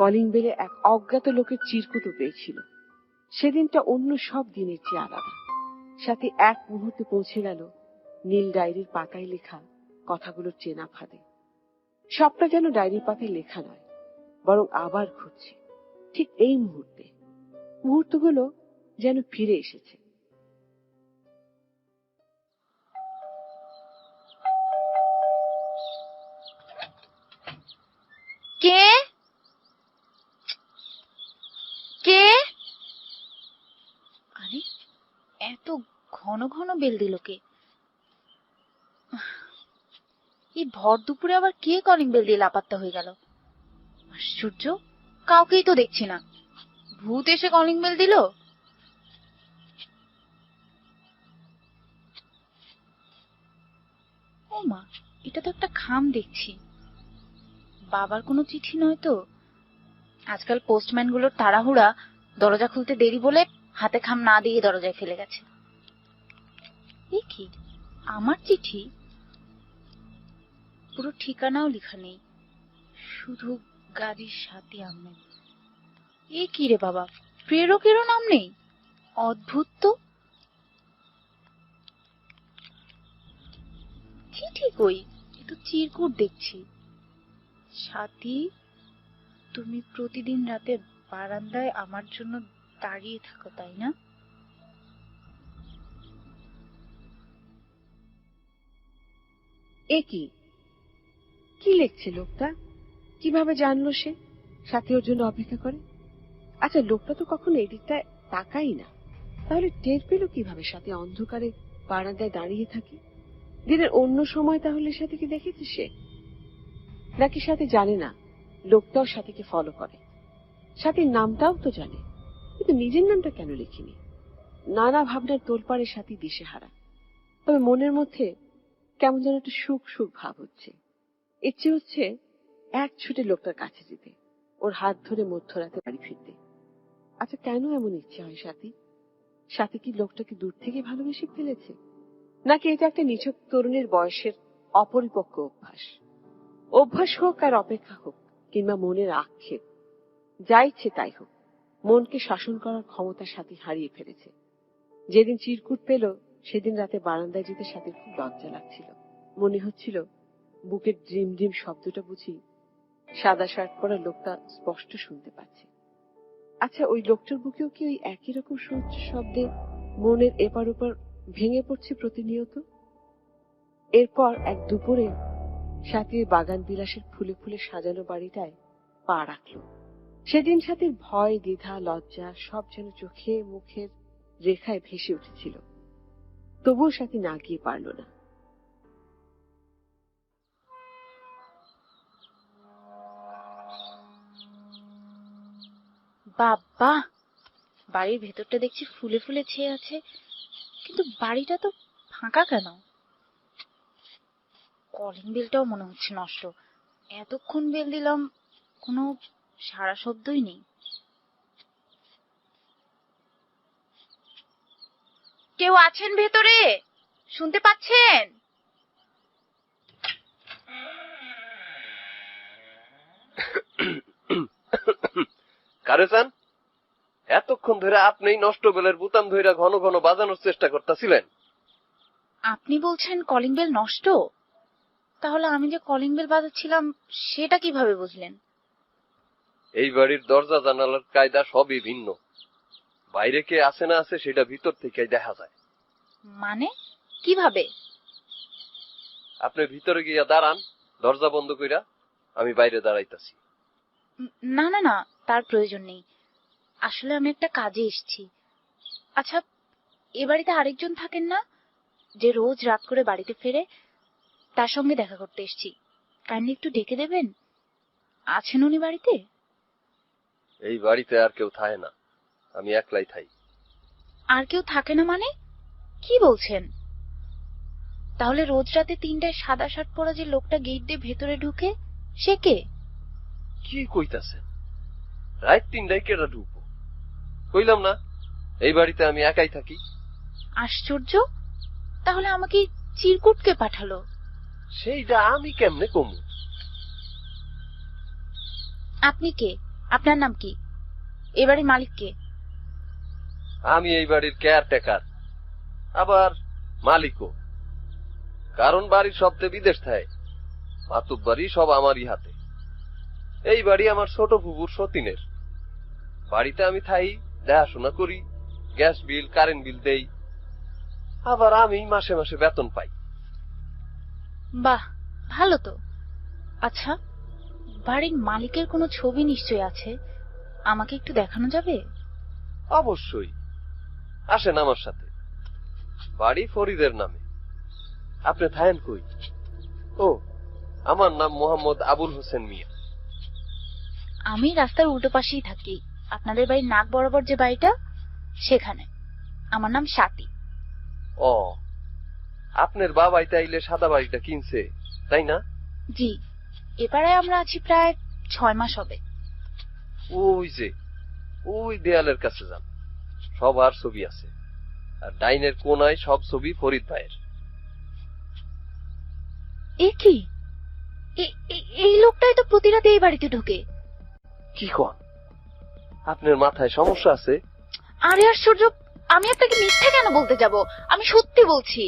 কলিং বেলে এক অজ্ঞাত লোকের চিরকুটো পেয়েছিল। সেদিনটা অন্য সব দিনের চেয়ে আলাদা। সাথী এক মুহূর্তে পৌঁছে গেল নীল ডায়েরির পাতায় লেখা কথাগুলোর চেনা ফাঁদে। সবটা যেন ডায়েরির পাতায় লেখা নয়, বরং আবার ঘুরছে ঠিক এই মুহূর্তে। মুহূর্তগুলো যেন ফিরে এসেছে। কে কে আরে এত ঘন ঘন বেল দিল কে? এই ভর দুপুরে আবার কে কলিং বেল দিয়ে লাপাত্তা হয়ে গেল? আশ্চর্য, কাউকেই তো দেখছি না। ভূত এসে কলিং বেল দিল? ও মা, এটা তো একটা খাম দেখছি। বাবার কোনো চিঠি নয় তো? আজকাল পোস্টম্যান গুলোর তাড়াহুড়া, দরজা খুলতে দেরি বলে হাতে খাম না দিয়ে দরজায় ফেলে গেছে। এ কি, আমার চিঠি? পুরো ঠিকানাও লেখা নেই, শুধু গাজী সাথী আহমেদ। এ কি রে বাবা, প্রেরকেরও নাম নেই? অদ্ভুত তো। চিঠি কই? এ তো চিরকুট দেখছি। সাথী, তুমি প্রতিদিন রাতে বারান্দায় আমার জন্য দাঁড়িয়ে থাকো, তাই না? এ কি, কি লিখছে লোকটা? কিভাবে জানলো সে সাথী ওর জন্য অপেক্ষা করে? আচ্ছা, লোকটা তো কখনো এদিকটায় তাকাই না, তাহলে টের পেল কিভাবে সাথী অন্ধকারে বারান্দায় দাঁড়িয়ে থাকে? দিনের অন্য সময় তাহলে সাথীকে দেখেছে সে? নাকি সাথী জানে না লোকটাও সাথীকে ফলো করে? সাথীর নামটাও তো জানে, কিন্তু নিজের নামটা কেন লিখিনি? নানা ভাবনার তোলপাড়ে সাথী দিশেহারা। তবে মনের মধ্যে কেমন যেন একটা সুখ সুখ ভাব হচ্ছে। ইচ্ছে হচ্ছে এক ছুটে লোকটার কাছে যেতে, ওর হাত ধরে মধ্যরাতে বাড়ি ফিরতে। আচ্ছা, কেন এমন ইচ্ছে হয় সাথী? সাথী কি লোকটাকে দূর থেকে ভালোবেসে ফেলেছে, নাকি এটা একটা নিছক তরুণের বয়সের অপরিপক্ক অভ্যাস? অভ্যাস হোক আর অপেক্ষা হোক, কিংবা মনের আক্ষেপ, যা ইচ্ছে তাই হোক, মনকে শাসন করার ক্ষমতা সাথী হারিয়ে ফেলেছে। যেদিন চিরকুট পেল সেদিন রাতে বারান্দায় যেতে সাথীর খুব লজ্জা লাগছিল। মনে হচ্ছিল বুকের ড্রিম ড্রিম শব্দটা বুঝি সাদা শার্ট পরা লোকটা স্পষ্ট শুনতে পাচ্ছে। আচ্ছা, ওই লোকটার বুকেও কি ওই একই রকম সুউচ্চ শব্দে মনের এপার ওপার ভেঙে পড়ছে প্রতিনিয়ত? এরপর এক দুপুরে সাথীর বাগান বিলাসের ফুলে ফুলে সাজানো বাড়িটায় পা রাখল। সেদিন সাথীর ভয়, দ্বিধা, লজ্জা সব যেন চোখে মুখের রেখায় ভেসে উঠেছিল। তবুও সাথী না গিয়ে পারল না। বাবা, বাড়ির ভেতরটা দেখছি ফুলে ফুলে ছেয়ে আছে, কিন্তু বাড়িটা তো ফাঁকা কেন? কলিং বেলটাও মনে হচ্ছে নষ্ট। এতক্ষণ বেল দিলাম, কোনো সাড়া শব্দই নেই। কেউ আছেন ভেতরে? শুনতে পাচ্ছেন? কারে চান? এতক্ষণ ধরে আপনি নষ্ট বেলের বুতাম ধইরা ঘন ঘন বাজানোর চেষ্টা করতেছিলেন। আপনি বলছেন কলিং বেল নষ্ট? তাহলে আমি যে কলিং বেল বাজাচ্ছিলাম সেটা কিভাবে বুঝলেন? এই বাড়ির দরজা জানালার কায়দা সবই ভিন্ন। বাইরে কে আছে না আছে সেটা ভিতর থেকে দেখা যায়। মানে কিভাবে? আপনি ভিতরে গিয়া দাঁড়ান, দরজা বন্ধ কইরা। আমি বাইরে দাঁড়াইতাছি। না না না, তার প্রয়োজন নেই। আসলে আমি একটা কাজে এসেছি। আচ্ছা, এ বাড়িতে আরেকজন থাকেন না, যে রোজ রাত করে বাড়িতে ফেরে? তার সঙ্গে দেখা করতে এসেছি। কাইন্ডলি একটু ডেকে দেবেন? আছেন উনি বাড়িতে? এই বাড়িতে আর কেউ থাকে না, আমি একলাই থাই। আর কেউ থাকে না মানে কি বলছেন? তাহলে রোজ রাতে 3টায় সাদা শার্ট পরা যে লোকটা গেট দিয়ে ভেতরে ঢুকে, সে কে? কি কইতাছেন? রাত 3টায় কেডা ঢুকবো? কইলাম না এই বাড়িতে আমি একাই থাকি। আশ্চর্য, তাহলে আমাকে চিরকুটকে পাঠালো। সেইটা আমি কেমনে কমু? আপনি কে? আপনার নাম কি? এবারে মালিক কে? আমি এই বাড়ির কেয়ারটেকার, আবার মালিকও। কারণ বাড়ির সবতে বিদেশ থাকে, মাতুব বাড়ি সব আমারই হাতে। এই বাড়ি আমার ছোট ফুপুর সতীনের। বাড়িতে আমি থাই, দেখাশোনা করি, গ্যাস বিল কারেন্ট বিল দেই, আবার আমি মাসে মাসে বেতন পাই। বাহ, ভালো তো। আচ্ছা, বাড়ির মালিকের কোনো ছবি নিশ্চয়ই আছে, আমাকে একটু দেখানো যাবে? অবশ্যই, আসেন আমার সাথে। বাড়ি ফরিদের নামে। আপনি থাকেন কই? ও, আমার নাম মোহাম্মদ আবুল হোসেন মিয়া। আমি রাস্তার উল্টো পাশেই থাকি, আপনাদের বাড়ির নাক বরাবর যে বাড়িটা, সেখানে। আমার নাম স্বাতী। ও, আপনার বাবাই তাইলে সাদা বাড়িটা কিনছে, তাই না? জি, এবারে আমরা আছি প্রায় 6 মাস হবে। ওই যে ওই দেয়ালের কাছে যান, সবার ছবি আছে, আর ডাইনের কোনায় সব ছবি ফরিদ ভাইয়ের। এ কি? এই লোকটাই তো প্রতি রাতে এই বাড়িতে ঢোকে। কি কন? আপনার মাথায় সমস্যা আছে? আরে আশ্চর্য, আমি আপনাকে মিথ্যা কেন বলতে যাব? আমি সত্যি বলছি।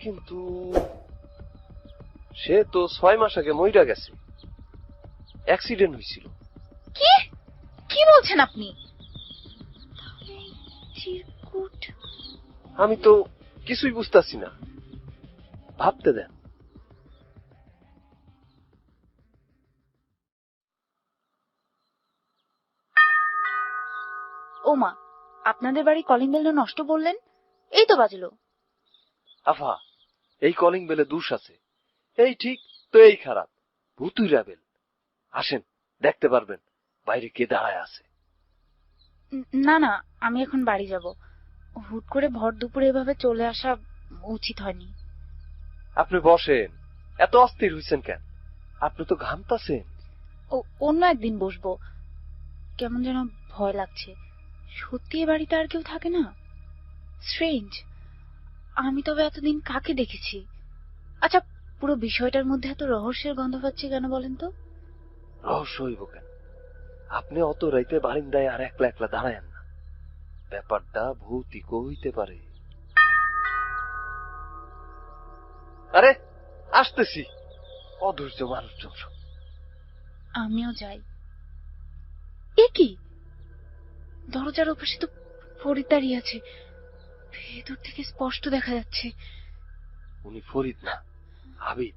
কিন্তু সে তো 6 মাস আগে মইরা গেছে, অ্যাক্সিডেন্ট হয়েছিল। কি কি বলছেন আপনি? চিরকুট? আমি তো কিছুই বুঝতাছি না, ভাবতে দেন। ওমা, আপনাদের বাড়ি কলিং বেলটা নষ্ট বললেন, এই তো বাজলো। আফা, এই কলিং বেলে দোষ আছে। এই ঠিক তো এই খারাপ, ভুতুইরা বেল। আসেন, দেখতে পারবেন বাইরে কে দাঁড়ায় আছে। না না, আমি এখন বাড়ি যাব। হুট করে ভর দুপুরে এভাবে চলে আসা উচিত হয়নি। আপনি বসেন, এত অস্থির হইছেন কেন? আপনি তো ঘামতাছেন। অন্য একদিন বসবো। কেমন যেন ভয় লাগছে। সত্যি এ বাড়িতে আর কেউ থাকে না? স্ট্রেঞ্জ। আমি তবে এতদিন কাকে দেখেছি? আচ্ছা, পুরো বিষয়টার মধ্যে এত রহস্যের গন্ধ পাচ্ছি কেন বলেন তো? রহস্য হইব কেন? আপনি অত রাইতে বারিন্দায় আর একলা একলা দাঁড়ায়েন না, ব্যাপারটা ভৌতিক হইতে পারে। আরে আসতেছি, অধৈর্য মানুষজন সব। আমিও যাই। এ কি? দরজার ওপাশে তো ফরিদ দাঁড়িয়ে আছে, ভেতর থেকে স্পষ্ট দেখা যাচ্ছে। উনি ফরিদ না, আবিদ,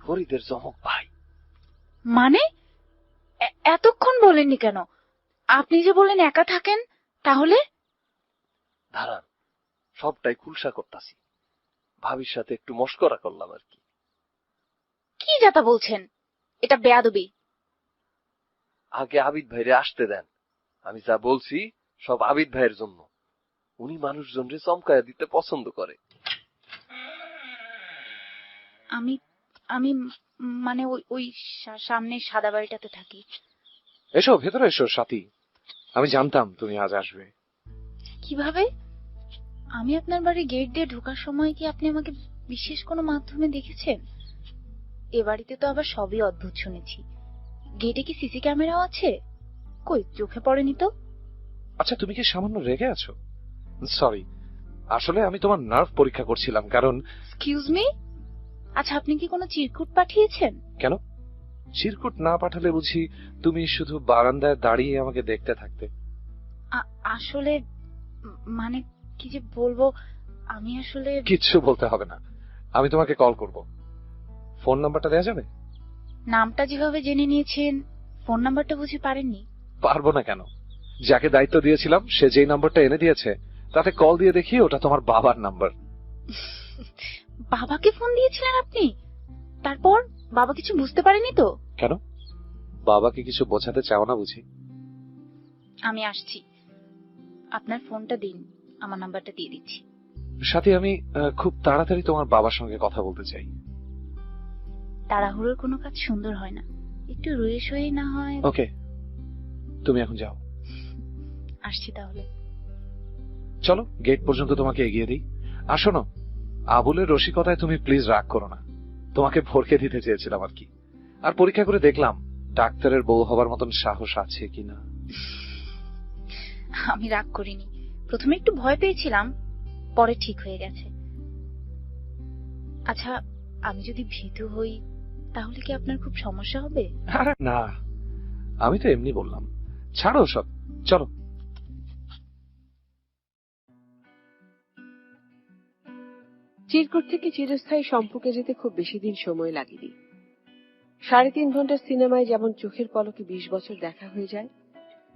ফরিদের জমক ভাই। মানে এতক্ষণ বলেননি কেন? আপনি যে বললেন একা থাকেন, তাহলে? দাঁড়ান, সবটাই খুলসা করতাছি। ভাবির সাথে একটু মস্করা করলাম আর কি। কি যাতা বলছেন? এটা বেয়াদবি। আগে আবিদ ভাইরে আসতে দেন। আমি যা বলছি সব আবিদ ভাইয়ের জন্য। উনি মানুষজনরে চমকায়া দিতে পছন্দ করে। আমি আমি মানে ওই সামনে সাদা বাড়িটাতে থাকি। এসো ভেতরে এসো সাথী, আমি জানতাম তুমি আজ আসবে। কিভাবে? আমি আপনার বাড়ি গেট দিয়ে ঢোকার সময় কি আপনি আমাকে বিশেষ কোনো মাধ্যমে দেখেছেন? এ বাড়িতে তো আবার সবই অদ্ভুত শুনেছি। গেটে কি সিসি ক্যামেরাও আছে? কই, চোখে পড়েনি তো। আচ্ছা, তুমি কি সামান্য রেগে আছো? সরি, আসলে আমি তোমার নার্ভ পরীক্ষা করছিলাম, কারণ... এক্সকিউজ মি? আচ্ছা, আপনি কি কোনো চিরকুট পাঠিয়েছেন? কেন? চিরকুট না পাঠালে বুঝি তুমি শুধু বারান্দায় দাঁড়িয়ে আমাকে দেখতে থাকতে? আসলে মানে কি যে বলবো, আমি আসলে... কিচ্ছু বলতে হবে না, আমি তোমাকে কল করব। ফোন নাম্বারটা দেয়া যাবে? নামটা যেভাবে জেনে নিয়েছেন, ফোন নাম্বারটা বুঝি পারেননি? পারবো না কেন? যাকে দায়িত্ব দিয়েছিলাম সে যেই নাম্বারটা এনে দিয়েছে, তাতে কল দিয়ে দেখি ওটা তোমার বাবার নাম্বার। বাবাকে ফোন দিয়েছিলেন আপনি? তারপর বাবা কিছু বুঝতে পারেনি তো? কেন, বাবাকে কিছু বোঝাতে চাও না বুঝি? আমি আসছি, আপনার ফোনটা দিন, আমার নাম্বারটা দিয়ে দিচ্ছি। সাথী, আমি খুব তাড়াতাড়ি তোমার বাবার সঙ্গে কথা বলতে চাই। তাড়াহুড়োর কোনো কাজ সুন্দর হয় না, একটু রয়ে সয়ে না হয়। ওকে, তুমি এখন যাও। আসছি তাহলে। চলো, গেট পর্যন্ত তোমাকে এগিয়ে দিই। আর শোনো, আবুলের রসিকতায় তুমি প্লিজ রাগ করো না। তোমাকে ভরকে দিতে চেয়েছিলাম আর কি। আর পরীক্ষা করে দেখলাম ডাক্তারের বউ হবার মতন সাহস আছে কিনা। আমি রাগ করিনি, প্রথমে একটু ভয় পেয়েছিলাম, পরে ঠিক হয়ে গেছে। আচ্ছা, আমি যদি ভীতু হই তাহলে কি আপনার খুব সমস্যা হবে? আরে না, আমি তো এমনি বললাম। ছাড়ো সব, চলো। চিরকুট থেকে চিরস্থায়ী সম্পর্কে যেতে খুব বেশি দিন সময় লাগেনি। 3.5 ঘন্টার সিনেমায় যেমন চোখের পলকে 20 বছর দেখা হয়ে যায়,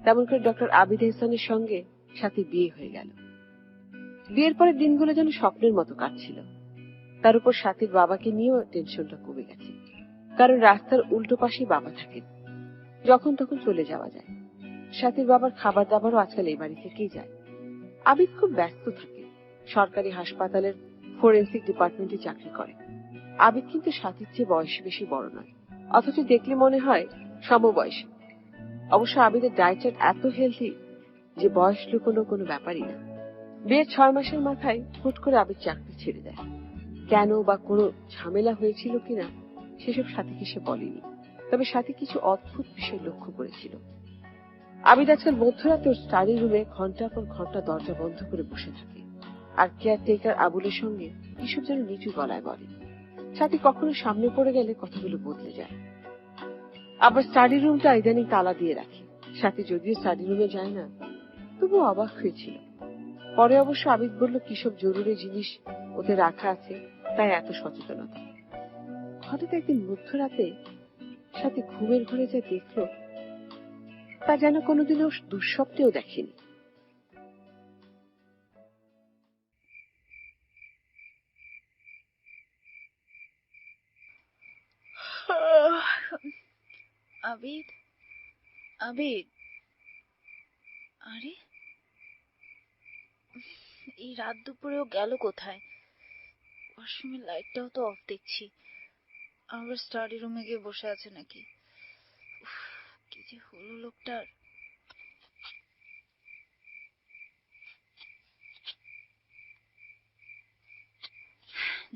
তেমন করে ডক্টর আবিদ এহসানের সঙ্গে সাথে বিয়ে হয়ে গেল। বিয়ের পরের দিনগুলো যেন স্বপ্নের মতো কাটছিল। তার উপর সাথীর বাবাকে নিয়েও টেনশনটা কমে গেছে, কারণ রাস্তার উল্টো পাশে বাবা থাকেন, যখন তখন চলে যাওয়া যায়। সাথীর বাবার খাবার দাবারও আজকাল এই বাড়ি থেকেই যায়। আবিদ খুব ব্যস্ত থাকে, সরকারি হাসপাতালের ফরেন্সিক ডিপার্টমেন্টে চাকরি করে। আবিদ কিন্তু সাথীর চেয়ে বয়সে বেশি বড় নয়, অথচ দেখলে মনে হয় সমবয়সী। অবশ্য আবিদের ডায়েট চার্ট এত হেলথি যে বয়স লুকোনো কোনো ব্যাপারই না। বিয়ের 6 মাসের মাথায় হুট করে আবিদ চাকরি ছেড়ে দেয়। কেন বা কোনো ঝামেলা হয়েছিল কিনা সেসব সাথীকে সে বলেনি, তবে সাথী কিছু অদ্ভুত বিষয় লক্ষ্য করেছিল। আবিদ আজকাল মধ্যরাতে ওর স্টাডি রুমে ঘন্টার পর ঘন্টা দরজা বন্ধ করে বসে থাকে, আর কেয়ারটেকার আবুলের সঙ্গে কিসব যেন নিচু গলায় বলে। সাথী কখনো সামনে পড়ে গেলে কথাগুলো বদলে যায়। আবার স্টাডি রুমটা ইদানিং তালা দিয়ে রাখে। সাথী যদিও স্টাডি রুমে যায় না, তবুও অবাক হয়েছিল। পরে অবশ্য আবিদ বলল কিসব জরুরি জিনিস ওতে রাখা আছে, তাই এত সচেতনতা। হঠাৎ একদিন মধ্যরাতে সাথী ঘুমের ঘরে যা দেখলো তা যেন কোনোদিনও দুঃস্বপ্নেও দেখেনি। আবিদ, আবিদ, আরে এই রাত দুপুরেও গেল কোথায়? ওয়াশরুমের লাইটটাও তো অফ দেখছি। আবার স্টাডি রুমে গিয়ে বসে আছে নাকি? উফ, কি যে হলো লোকটার।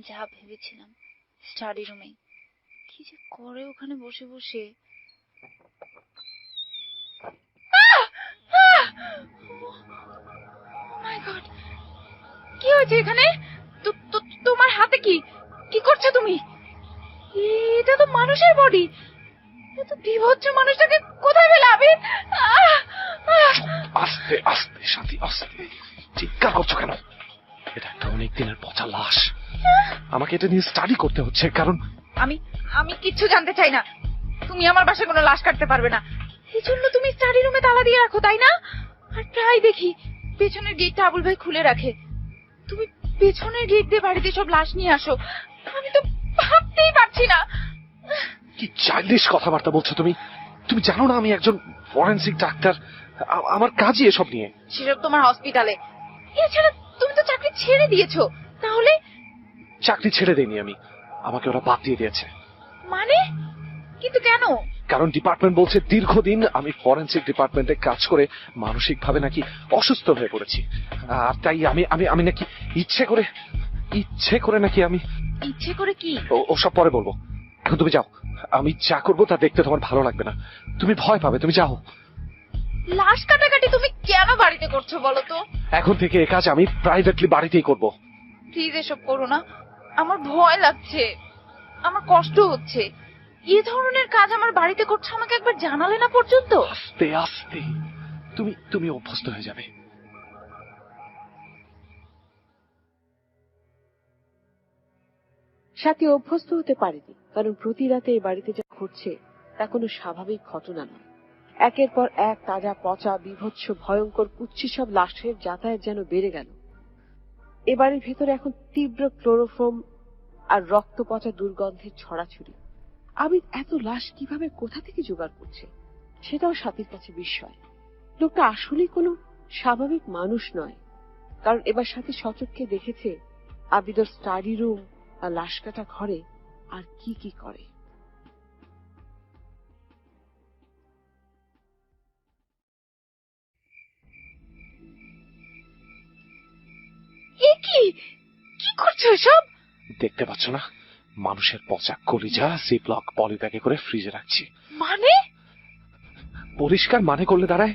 যা ভেবেছিলাম স্টাডি রুমে, কি যে করে ওখানে বসে বসে। মাই গড, কি হয়েছে এখানে? তোমার হাতে কি কি করছো তুমি? এটা তো মানুষের বডি। এত বিভৎস মানুষটাকে কোথায় পেলে আবিদ? আস্তে আস্তে সাথী, আস্তে। চিৎকার করছো কেন? এটা একটা অনেক দিনের পচা লাশ। আমাকে এটা নিয়ে স্টাডি করতে হচ্ছে, কারণ আমি আমি কিচ্ছু জানতে চাই না। তুমি আমার বাসায় কোনো লাশ কাটতে পারবে না। এই জন্য তুমি স্টাডি রুমে তালা দিয়ে রাখো, তাই না? আর প্রায় দেখি পেছনের গেটটা আবুল ভাই খুলে রাখে। তুমি পেছনের গেট দিয়ে বাড়িতে সব লাশ নিয়ে আসো। আমি তো ভাবতেই পারছি না। কি চাইল্ডিশ কথাবার্তা বলছো তুমি? তুমি জানো না আমি একজন ফরেনসিক ডাক্তার? আমার কাজই এসব নিয়ে। সেসব তোমার হসপিটালে। এছাড়া তুমি তো চাকরি ছেড়ে দিয়েছো। তাহলে? চাকরি ছেড়ে দেইনি আমি, আমাকে ওরা বাদ দিয়ে দিয়েছে। মানে? কিন্তু কেন? কারণ ডিপার্টমেন্ট বলছে দীর্ঘদিন আমি ফরেনসিক ডিপার্টমেন্টে কাজ করে মানসিক ভাবে নাকি অসুস্থ হয়ে পড়েছি। আর তাই আমি আমি আমি নাকি ইচ্ছে করে নাকি আমি। ইচ্ছে করে কি? ওসব পরে বলবো, এখন তুমি যাও। আমি যা করবো তা দেখতে তোমার ভালো লাগবে না, তুমি ভয় পাবে, তুমি যাও। লাশ কাটাকাটি তুমি কেন বাড়িতে করছো বলো তো? এখন থেকে এ কাজ আমি প্রাইভেটলি বাড়িতেই করব। প্লিজ এসব করো না, আমার ভয় লাগছে, আমার কষ্ট হচ্ছে। এই ধরনের কাজ আমার বাড়িতে করছো, আমাকে একবার জানালে না পর্যন্ত? আস্তে আস্তে তুমি অভ্যস্ত হয়ে যাবে। সাথী অভ্যস্ত হতে পারেনি, কারণ প্রতি রাতে এই বাড়িতে যা ঘটছে তা কোনো স্বাভাবিক ঘটনা নয়। একের পর এক তাজা পচা বিভৎস ভয়ঙ্কর কুচ্ছি সব লাশের যাতায়াত যেন বেড়ে গেল। এ বাড়ির ভেতরে এখন তীব্র ক্লোরোফর্ম আর রক্ত পচা দুর্গন্ধের ছড়াছড়ি। আবিদ এত লাশ কিভাবে কোথা থেকে জোগাড় করছে সেটাও সাথীর কাছে বিস্ময়। লোকটা আসলে কোনো স্বাভাবিক মানুষ নয়, কারণ এবার সাথে সচক্ষে দেখেছে আবিদর স্টাডি রুম আর লাশ কাটা ঘরে আর কি কি করে। এ কি কি করছো এসব? দেখতে পাচ্ছ না, মানুষের পচা কলিজা জিপলক পলিব্যাগে করে ফ্রিজে রাখছি। মানে পরিষ্কার মানে করলে দাঁড়ায়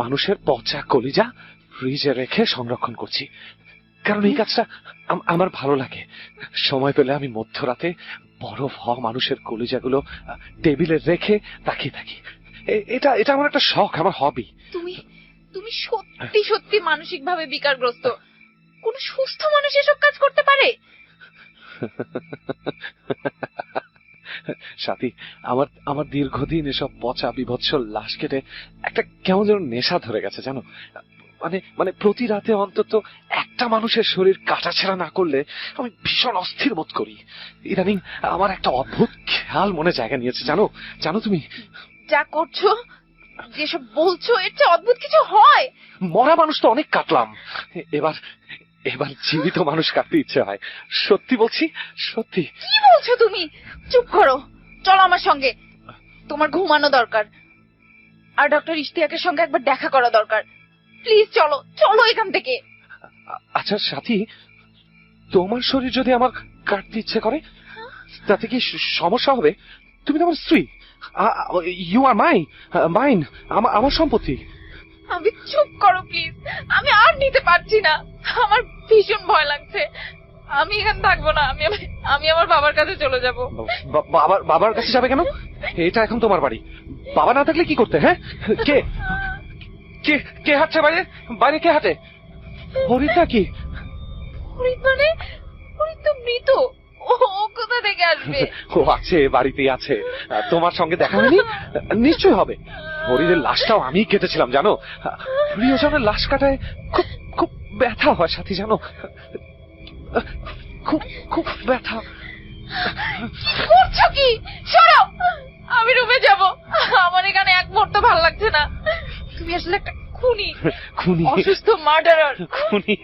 মানুষের পচা কলিজা ফ্রিজে রেখে সংরক্ষণ করছি, কারণ এই কাজটা আমার ভালো লাগে। সময় পেলে আমি মধ্যরাতে বরফ হওয়া মানুষের কলিজাগুলো টেবিলে রেখে তাকিয়ে থাকি। এটা এটা আমার একটা শখ, আমার হবি। তুমি তুমি সত্যি সত্যি মানসিক ভাবে বিকারগ্রস্ত। কোন সুস্থ মানুষ এসব কাজ করতে পারে? সাথী, আমার দীর্ঘদিন এসব পচা বিভৎস লাশ কেটে একটা কেমন যেন নেশা ধরে গেছে জানো। মানে প্রতি রাতে অন্তত একটা মানুষের শরীর কাটাছেঁড়া না করলে আমি ভীষণ অস্থির বোধ করি। ইদানিং আমার একটা অদ্ভুত খেয়াল মনে জায়গা নিয়েছে জানো জানো তুমি। যা করছো, যেসব বলছো, এর চেয়ে অদ্ভুত কিছু হয়? মরা মানুষ তো অনেক কাটলাম, এবার জীবিত মানুষ কাটতে ইচ্ছে হয়। সত্যি বলছি, সত্যি। কি বলছো তুমি? চুপ করো, চলো আমার সঙ্গে। তোমার ঘুমানো দরকার, আর ডক্টর ইশতিয়াকের সঙ্গে একবার দেখা করা দরকার। প্লিজ চলো, চলো এখান থেকে। আচ্ছা সাথী, তোমার শরীর যদি আমার কাটতে ইচ্ছে করে তাতে কি সমস্যা হবে? তুমি তো আমার স্ত্রী, ইউ আর মাইন, আমার সম্পত্তি। আমি চুপ করো প্লিজ, আমি আর নিতে পারছি না, আমার ভীষণ ভয় লাগছে। আমি এখানে থাকবো না, আমি আমার বাবার কাছে চলে যাব। বাবার কাছে যাবে কেন? এটা এখন তোমার বাড়ি। বাবা না থাকলে কি করতে? হ্যাঁ, কে কে কে হাঁটছে বাইরে? বাইরে কে হাঁটে? হরিদ নাকি? হরিদ মানে? হরিদ তো মৃত, ও কোথা থেকে আসবে? ও আছে, বাড়িতেই আছে। তোমার সঙ্গে দেখা হয়নি? নিশ্চয় হবে। হরিদের লাশটাও আমি কেটেছিলাম জানো। প্রিয়জনের লাশ কাটায় খুব খুব ব্যথা হয় সাথী জানো, খুব খুব ব্যথা। করছো কি? সরো, আমি রুমে যাব। আমার এখানে এক মুহূর্ত ভালো লাগছে না। তুমি আসলে একটা খুনি, অসুস্থ মার্ডারার। খুনি?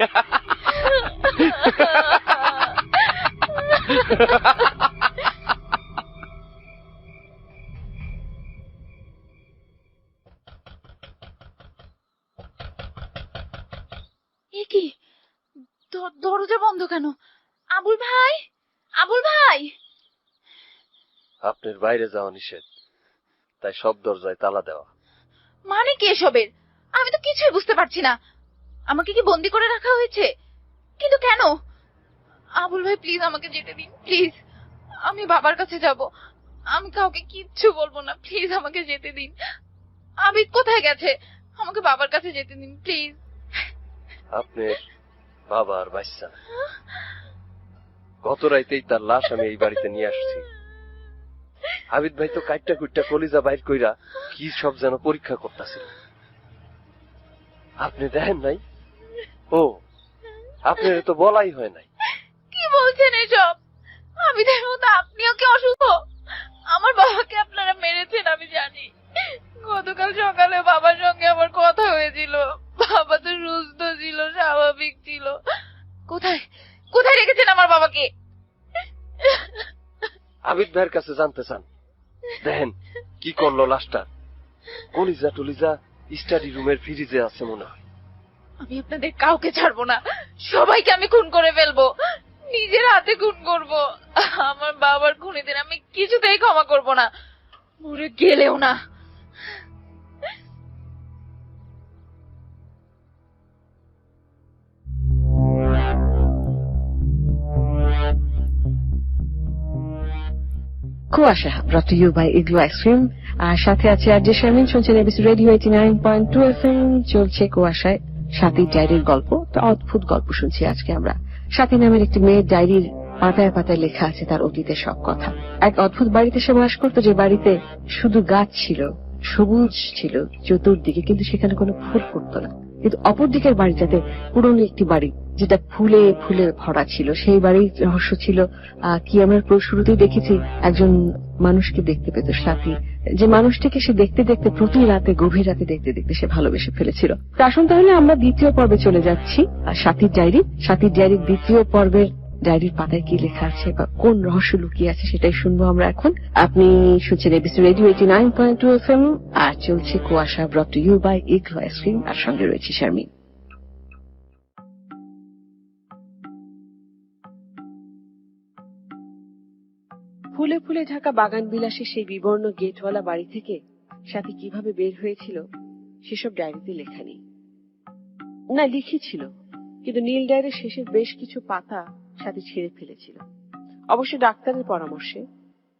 এ কি, দরজা বন্ধ কেন? আবুল ভাই, আবুল ভাই। আপনার বাইরে যাওয়া নিষেধ, তাই সব দরজায় তালা দেওয়া। মানে কি এসবের? আমি তো কিছুই বুঝতে পারছি না। আমাকে কি বন্দি করে রাখা হয়েছে? কিন্তু কেন? আবুল ভাই প্লিজ আমাকে যেতে দিন, প্লিজ। আমি বাবার কাছে যাব, আমি কাউকে কিচ্ছু বলবো না, প্লিজ আমাকে যেতে দিন। আবিদ কোথায় গেছে? আমাকে বাবার কাছে যেতে দিন প্লিজ। আপনার বাবা আর বাচ্চা গত রাইতেই তার লাশ আমি এই বাড়িতে নিয়ে আসছি। আবিদ ভাই তো কাইটটা কুইটটা কলিজা বাইর কইরা কি সব যেন পরীক্ষা করতেছিল। আপনি দেখেন নাই? ও, আপনার তো বলাই হয় নাই। কি বলছেন এসব? আবিদের মতো আপনিও কি অসুস্থ? আমার বাবাকে আপনারা মেরেছেন আমি জানি। গতকাল সকালে বাবার সঙ্গে আমার কথা হয়েছিল। বাবা তো সুস্থ ছিল, স্বাভাবিক ছিল। কোথায় কোথায় রেখেছেন আমার বাবাকে? আবিদ ভাইয়ের কাছে জানতে চান? দেখেন কি করলো লাশটা। কলিজা টলিজা স্টাডি রুমের ফ্রিজে আছে মনে হয়। আমি আপনাদের কাউকে ছাড়বো না, সবাইকে আমি খুন করে ফেলবো, নিজের হাতে খুন করব। আমার বাবার খুনিদের আমি কিছুতেই ক্ষমা করব না, মরে গেলেও না। কুয়াশা brought to you by Igloo ice cream. আর সাথে আছে আর যে শারমিন, শুনছেন এবিসি রেডিও 89.2 FM। চলছে কুয়াশায় সাথীর ডায়েরির গল্প। তো অদ্ভুত গল্প শুনছি আজকে আমরা। সাথী নামের একটি মেয়ের ডায়েরির পাতায় পাতায় লেখা আছে তার অতীতের সব কথা। এক অদ্ভুত বাড়িতে সে বাস করতো, যে বাড়িতে শুধু গাছ ছিল, সবুজ ছিল চতুর্দিকে, কিন্তু সেখানে কোনো ফুল ফুটতো না। কিন্তু অপর দিকের বাড়িটাতে পুরনো একটি বাড়ি, যেটা ফুলে ফুলে ভরা ছিল। সেই বাড়ির রহস্য ছিল কি আমরা শুরুতেই দেখেছি, একজন মানুষকে দেখতে পেত সাথী, যে মানুষটিকে সে দেখতে দেখতে প্রতি রাতে গভীর রাতে দেখতে দেখতে সে ভালোবেসে ফেলেছিল। তা আসুন তাহলে আমরা দ্বিতীয় পর্বে চলে যাচ্ছি। আর সাথীর ডায়েরির দ্বিতীয় পর্বের ডায়েরির পাতায় কি লেখা আছে বা কোন রহস্য লুকিয়ে আছে সেটাই শুনবো আমরা এখন। আপনি শুনছেন এবিসি রেডিও 89.2 FM, আর চলছে Kuasha, brought to you by Igloo ice cream, আর সঙ্গে রয়েছে শারমিন। ফুলে ফুলে ঢাকা বাগান বিলাসে সেই বিবর্ণ গেটওয়ালা বাড়ি থেকে সাথী কিভাবে বের হয়েছিল সেসব ডায়েরিতে লেখা নেই। না, লিখেছিল, কিন্তু নীল ডায়েরির শেষের বেশ কিছু পাতা সাথী ছেড়ে ফেলেছিল। অবশ্য ডাক্তারের পরামর্শে।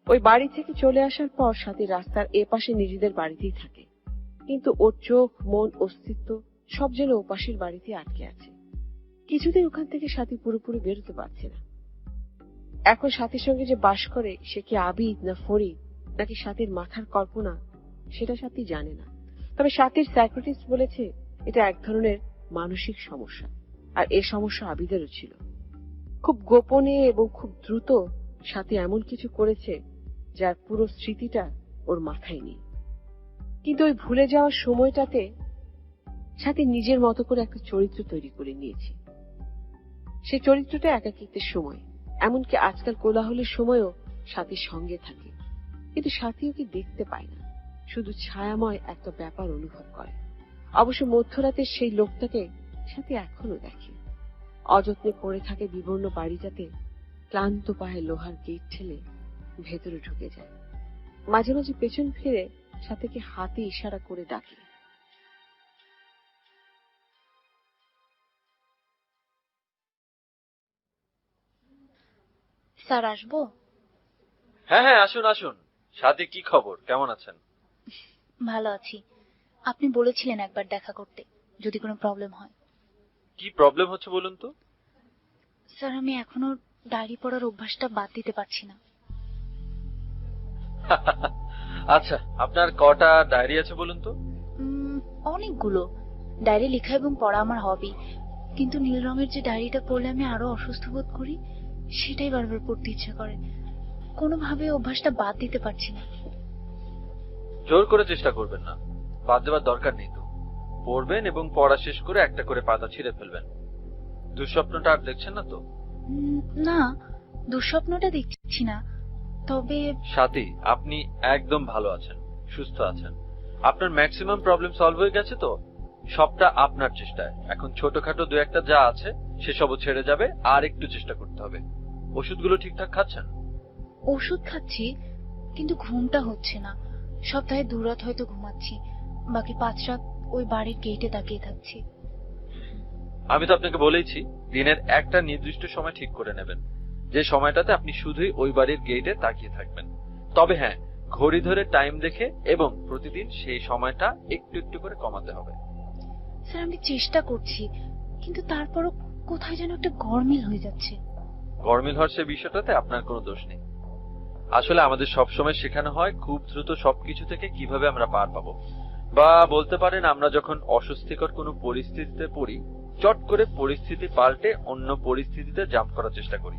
ওই বাড়ি থেকে চলে আসার পর সাথী রাস্তার এপাশে নিজেদের বাড়িতেই থাকে, কিন্তু ওর চোখ, মন, অস্তিত্ব সব যেন ওপাশের বাড়িতে আটকে আছে। কিছুতেই ওখান থেকে সাথী পুরোপুরি বেরোতে পারছে না। এখন সাথীর সঙ্গে যে বাস করে সে কি আবিদ না ফরিদ নাকি সাথীর মাথার কল্পনা, সেটা সাথী জানে না। তবে সাথীর সাইকিয়াট্রিস্ট বলেছে এটা এক ধরনের মানসিক সমস্যা, আর এ সমস্যা আবিদেরও ছিল। খুব গোপনে এবং খুব দ্রুত সাথী এমন কিছু করেছে যার পুরো স্মৃতিটা ওর মাথায় নেই। কিন্তু ওই ভুলে যাওয়ার সময়টাতে সাথী নিজের মতো করে একটা চরিত্র তৈরি করে নিয়েছে। সেই চরিত্রটা একাকিত্বের সময়, এমনকি আজকাল কোলাহলের সময়ও সাথীর সঙ্গে থাকে, কিন্তু সাথী ওকে দেখতে পায় না, শুধু ছায়াময় একটা ব্যাপার অনুভব করে। অবশ্য মধ্যরাতের সেই লোকটাকে সাথী এখনো দেখে, অযত্নে পড়ে থাকে বিবর্ণ বাড়িটাতে, ক্লান্ত পায়ে লোহার গেট ঠেলে ভেতরে ঢুকে যায়। মাঝে মাঝে পেছন ফিরে সাথীকে হাতে ইশারা করে ডাকে। স্যার, আসবো? হ্যাঁ হ্যাঁ, আসুন আসুন। সাথী, কি খবর, কেমন আছেন? ভালো আছি। আপনি বলেছিলেন একবার দেখা করতে, যদি কোনো প্রবলেম হয়। কি প্রবলেম হচ্ছে বলুন তো? স্যার, আমি এখনো ডায়েরি পড়ার অভ্যাসটা বাদ দিতে পারছি না। আচ্ছা, আপনার কটা ডায়েরি আছে বলুন তো? অনেকগুলো। ডায়েরি লেখা এবং পড়া আমার হবি, কিন্তু নীল রঙের যে ডায়েরিটা পড়লে আমি আরো অসুস্থ বোধ করি, সেটাই বারবার পড়তে ইচ্ছে করে। কোনোভাবে অভ্যাসটা বাদ দিতে পারছি না। জোর করে চেষ্টা করবেন না, বাদ দেওয়ার দরকার নেই তো। পড়বেন এবং পড়া শেষ করে একটা করে পাতা ছিঁড়ে ফেলবেন। দুঃস্বপ্নটা আর দেখছেন না তো? না, দুঃস্বপ্নটা দেখছি না, তবে সাথী, আপনি একদম ভালো আছেন, সুস্থ আছেন। আপনার ম্যাক্সিমাম প্রবলেম সলভ হয়ে গেছে তো? সবটা আপনার চেষ্টায়। এখন ছোটখাটো দু একটা যা আছে সেসবও ছেড়ে যাবে, আর একটু চেষ্টা করতে হবে। ওষুধগুলো ঠিকঠাক খাচ্ছেন? ওষুধ খাচ্ছি, কিন্তু ঘুমটা হচ্ছে না। সপ্তাহে 2 রাত হয়তো ঘুমাচ্ছি, বাকি 5 রাত ওই বাড়ির গেটে তাকিয়ে থাকছি। আমি তো আপনাকে বলেইছি, দিনের একটা নির্দিষ্ট সময় ঠিক করে নেবেন, যে সময়টাতে আপনি শুধুই ওই বাড়ির গেটে তাকিয়ে থাকবেন। তবে হ্যাঁ, ঘড়ি ধরে টাইম দেখে এবং প্রতিদিন সেই সময়টা একটু একটু করে কমাতে হবে। স্যার, আমি চেষ্টা করছি, কিন্তু তারপরও কোথায় যেন একটা গরমিল হয়ে যাচ্ছে। গরমিল হওয়ার সে বিষয়টাতে আপনার কোনো দোষ নেই। আসলে আমাদের সবসময় শেখানো হয় খুব দ্রুত সবকিছু থেকে কিভাবে আমরা পার পাবো, বা বলতে পারেন আমরা যখন অস্বস্তিকর কোনো পরিস্থিতিতে পড়ি, চট করে পরিস্থিতি পাল্টে অন্য পরিস্থিতিতে জাম্প করার চেষ্টা করি,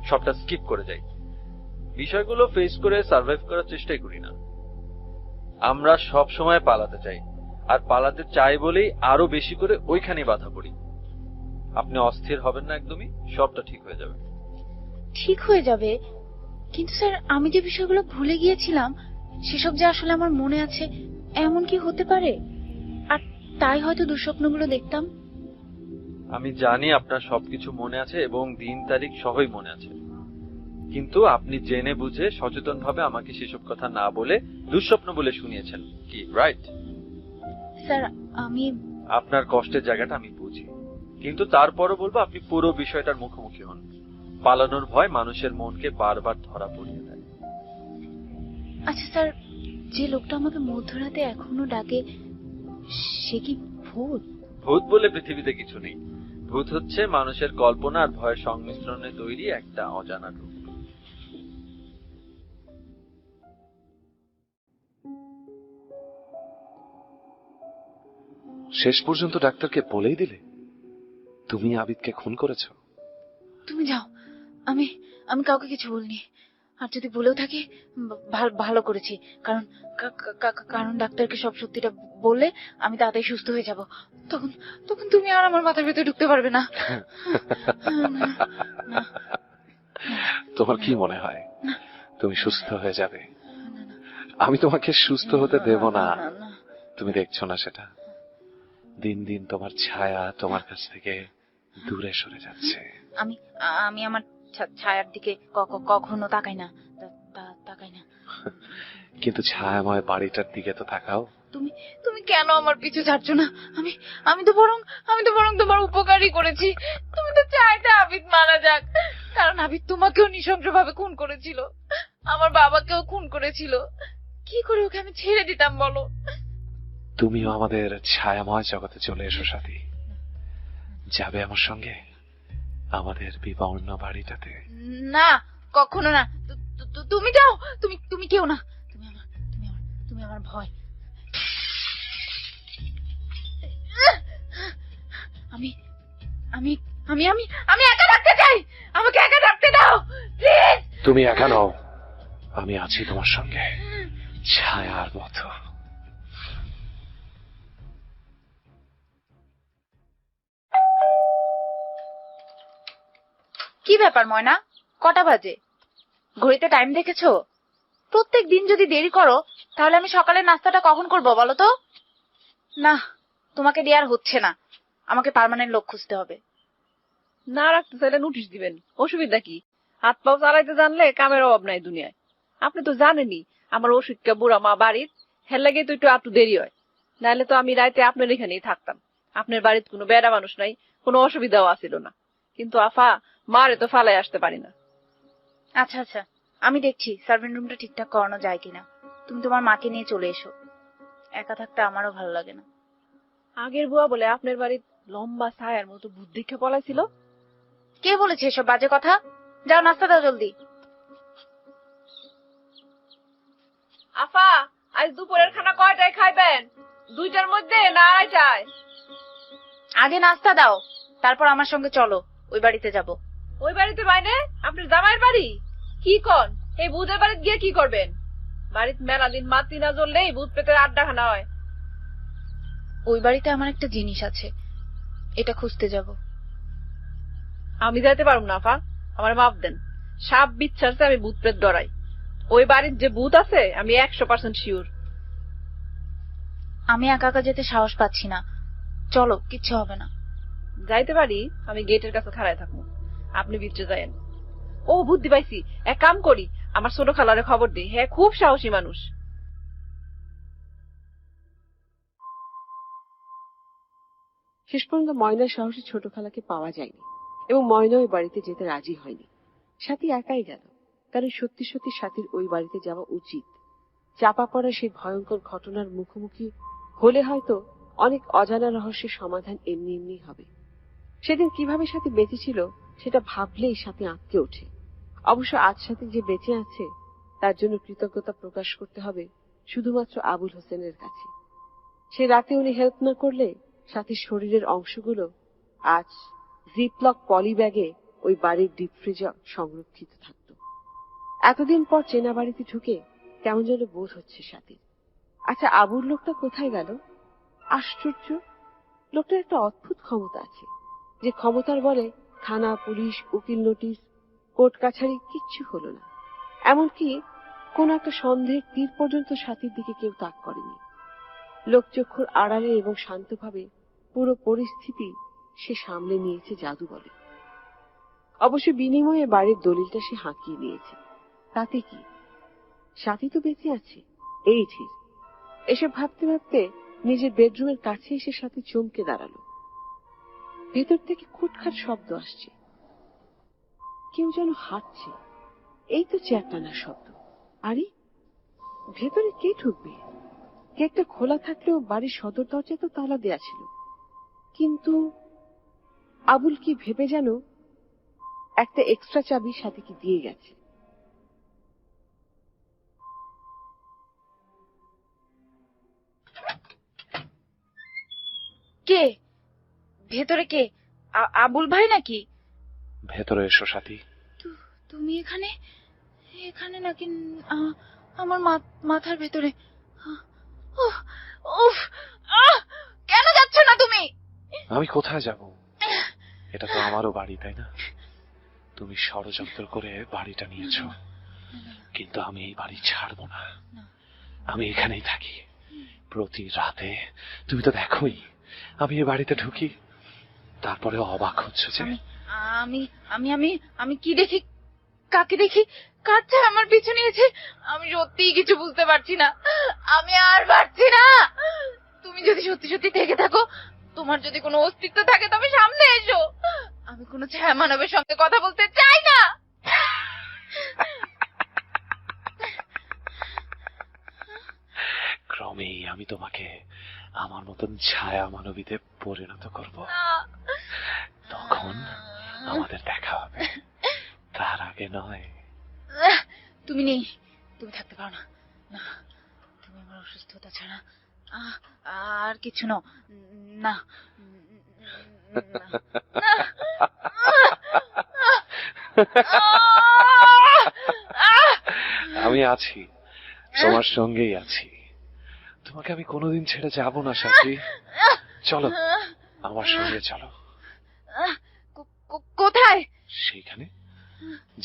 সবটা স্কিপ করে যাই, বিষয়গুলো ফেস করে সার্ভাইভ করার চেষ্টাই করি না। আমরা সব সময় পালাতে চাই, আর পালাতে চাই বলেই আরো বেশি করে ওইখানে বাধা পড়ি। আপনি অস্থির হবেন না একদমই, সবটা ঠিক হয়ে যাবে। ঠিক হয়ে যাবে, কিন্তু স্যার, আমি যে বিষয়গুলো ভুলে গিয়েছিলাম সেসব যে আসলে আমার মনে আছে, এমন কি হতে পারে? আর তাই হয়তো দুঃস্বপ্নগুলো দেখতাম। আমি জানি আপনার সবকিছু মনে আছে এবং দিন তারিখ সবই মনে আছে, কিন্তু আপনি জেনে বুঝে সচেতন ভাবে আমাকে সেসব কথা না বলে দুঃস্বপ্ন বলে শুনিয়েছেন, কি রাইট? স্যার, আপনার কষ্টের জায়গাটা আমি বুঝি, কিন্তু তারপরও বলবো আপনি পুরো বিষয়টার মুখোমুখি হন। পালানোর ভয় মানুষের মনকে বারবার ধরা পড়িয়ে দেয়। আচ্ছা স্যার, যে লোকটা আমাকে মধ্যরাতে এখনো ডাকে, সে কি ভূত? ভূত বলে পৃথিবীতে কিছু নেই। ভূত হচ্ছে মানুষের কল্পনা আর ভয়ের সংমিশ্রণে তৈরি একটা অজানা রূপ। শেষ পর্যন্ত ডাক্তারকে বলেই দিলে তুমি আবিদকে খুন করেছো? তুমি যাও, আমি কাউকে কিছু বলিনি। আর যদি ভুলেও থাকি ভালো করেছি, কারণ কারণ ডাক্তারকে সব সত্যিটা বললে আমি তাড়াতাড়ি সুস্থ হয়ে যাব। তখন তখন তুমি আর আমার মাথার ভেতরে ঢুকতে পারবে না। না, তোমার কি মনে হয় তুমি সুস্থ হয়ে যাবে? আমি তোমাকে সুস্থ হতে দেব না। তুমি দেখছো না সেটা? দিন দিন তোমার ছায়া তোমার কাছ থেকে দূরে সরে যাচ্ছে। আমি আমার ছায়ার দিকে কখনো তাকাই না। কিন্তু ছায়াময় বাড়িটার দিকে তো তাকাও। তুমি কেন আমার পিছু ছাড়ছো না? আমি তো বরং তোমার উপকারই করেছি। তুমি তো চাইতে আবিদ মারা যাক, কারণ আবিদ তোমাকেও নৃশংসভাবে খুন করেছিল, আমার বাবাকেও খুন করেছিল। কি করে ওকে আমি ছেড়ে দিতাম বলো? তুমিও আমাদের ছায়াময় জগতে চলে এসো সাথী। যাবে আমার সঙ্গে আমাদের বিবর্ণ বাড়িটাতে? না, কখনো না। তুমি যাও, তুমি কেউ না। তুমি আমার ভয়। আমি আমি আমি আমি আমি একা থাকতে চাই। আমাকে একা থাকতে দাও প্লিজ। তুমি একা নও, আমি আছি তোমার সঙ্গে ছায়ার মতো। কি ব্যাপার ময়না, কটা বাজে? ঘড়িতে টাইম দেখেছো? প্রত্যেক দিন যদি দেরি করো তাহলে আমি সকালের নাস্তাটা কখন করবো বলো তো? না, তোমাকে দিয়ে আর হচ্ছে না, আমাকে পার্মানেন্ট লোক খুঁজতে হবে। না রাখতে চাইলে নোটিশ দিবেন, অসুবিধা কি? হাত পাও চালাইতে জানলে কামের অভাব নাই দুনিয়ায়। আপনি তো জানেনই আমার অসুখটা বুড়া মা বাড়ির, হের লাগে তো একটু আটটু দেরি হয়। নাহলে তো আমি রাইতে আপনার এখানেই থাকতাম। আপনার বাড়িতে কোনো বেড়া মানুষ নাই, কোনো অসুবিধাও আসিল না। কিন্তু আফা, মারে তো ফালাই আসতে পারি না। আচ্ছা আচ্ছা, আমি দেখছি সার্ভেন্ট রুমটা ঠিকঠাক করানো যায় কিনা। তুমি তোমার মাকে নিয়ে চলে এসো, একা থাকতে আমারও ভালো লাগে না। আগের বুয়া বলে আপনার বাড়ির লম্বা ছায়ার মতো ভূত দেখে পলাইছিল। কে বলেছে এসব বাজে কথা? যাও নাস্তা দাও জলদি। আফা, আজ দুপুরের খানা কয়টায় খাইবেন? 2টার মধ্যে না 2টায়? আগে নাস্তা দাও, তারপর আমার সঙ্গে চলো, ওই বাড়িতে যাব। ওই বাড়িতে বাইনে? আপনার জামাইয়ের বাড়ি? কি কন? এই ভূতের বাড়িতে গিয়ে কি করবেন? বাড়িতে মেলা দিন মাতি না জ্বললেই ভূত পেতের আড্ডাখানা হয়। ওই বাড়িতে আমার একটা জিনিস আছে, এটা খুঁজতে যাব। আমি যাইতে পারব না আফা, আমার মাপ দেন। সাপ বিচ্ছারছে আমি ভূত প্রেত ডরাই। ওই বাড়ির যে ভূত আছে আমি 100% শিওর। আমি একা একা যেতে সাহস পাচ্ছি না, চলো, কিচ্ছু হবে না। যাইতে পারি, আমি গেটের কাছে খাড়ায় থাকবো, আপনি ভিতরে যায়েন। ও বুদ্ধি পাইছি, এক কাম করি, আমার ছোট খালারে খবর দিই, হ্যাঁ খুব সাহসী মানুষ। শেষ পর্যন্ত ময়নার সাহসী ছোট খালাকে পাওয়া যায়নি এবং ময়না ওই বাড়িতে যেতে রাজি হয়নি। সাথী একাই গেল, কারণ সত্যি সত্যি সাথীর ওই বাড়িতে যাওয়া উচিত। চাপা পড়া সেই ভয়ঙ্কর ঘটনার মুখোমুখি হলে হয়তো অনেক অজানা রহস্যের সমাধান এমনি এমনি হবে। সেদিন কিভাবে সাথী বেঁচে ছিল সেটা ভাবলেই সাথী আঁতকে ওঠে। অবশ্য আজ সাথী যে বেঁচে আছে তার জন্য কৃতজ্ঞতা প্রকাশ করতে হবে শুধুমাত্র আবুল হোসেনের কাছে। সে রাতে উনি হেল্প না করলে সাথীর শরীরের অংশগুলো আজ জিপলক পলি ব্যাগে ওই বাড়ির ডিপ ফ্রিজে সংরক্ষিত থাকত। এতদিন পর চেনা বাড়িতে ঢুকে কেমন যেন বোধ হচ্ছে সাথীর। আচ্ছা, আবুর লোকটা কোথায় গেল? আশ্চর্য, লোকটার একটা অদ্ভুত ক্ষমতা আছে, যে ক্ষমতার বলে থানা, পুলিশ, উকিল, নোটিশ, কোর্ট কাছারি কিচ্ছু হলো না। এমনকি কোন একটা সন্দেহের তীর পর্যন্ত সাথীর দিকে কেউ তাক করেনি। লোকচক্ষুর আড়ালে এবং শান্তভাবে পুরো পরিস্থিতি সে সামলে নিয়েছে জাদু বলে। অবশ্য বিনিময়ে বাড়ির দলিলটা সে হাঁকিয়ে নিয়েছে। তাতে কি, সাথী তো বেঁচে আছে, এই ঠিক। এসব ভাবতে ভাবতে নিজের বেডরুমের কাছে এসে সাথী চমকে দাঁড়ালো। ভেতর থেকে খুটখাট শব্দ আসছে, কেউ যেন হাঁটছে। এই তো চেয়ার টানার শব্দ। আরে ভেতরে কে ঢুকবে? গেটটা খোলা থাকলেও বাড়ির সদর দরজা তো তালা দেয়া ছিল। কিন্তু আবুল কি ভেবে যেন একটা এক্সট্রা চাবি সাথীকে দিয়ে গেছে। কে ভেতরে? কে? আবুল ভাই নাকি? ভেতরে এসো সাথী। তুমি এখানে? এখানে নাকি আমার মাথার ভেতরে। উফ, উফ, কেন যাচ্ছ না তুমি? আমি কোথায় যাব? এটা তো আমারও বাড়ি, তাই না? তুমি ষড়যন্ত্র করে বাড়িটা নিয়েছো, কিন্তু আমি এই বাড়ি ছাড়বো না। আমি এখানেই থাকি প্রতি রাতে। তুমি তো দেখোই আমি এই বাড়িতে ঢুকি, তারপরে অবাক হচ্ছ যে আমি আমি আমি আমি কি দেখি, কাকে দেখি, কার ছায়া আমার পিছু নিয়েছে। আমি সত্যিই কিছু বুঝতে পারছি না। আমি আর পারছি না। তুমি যদি সত্যি সত্যি থেকে থাকো, তোমার যদি কোনো অস্তিত্ব থাকে, তবে সামনে এসো। আমি কোনো ছায়া মানবের সঙ্গে কথা বলতে চাই না। ক্রমেই আমি তোমাকে আমার মতন ছায়া মানবীতে পরিণত করব। তখন আমাদের দেখা হবে, তার আগে নয়। তুমি নেই, তুমি থাকতে পারো না। না, তুমি আমার অসুস্থতা ছাড়া আর কিছু নও। না, আমি আছি, তোমার সঙ্গেই আছি। তোমাকে আমি কোনোদিন ছেড়ে যাব না সাথী। চলো, আমার সঙ্গে চলো। কোথায়? সেইখানে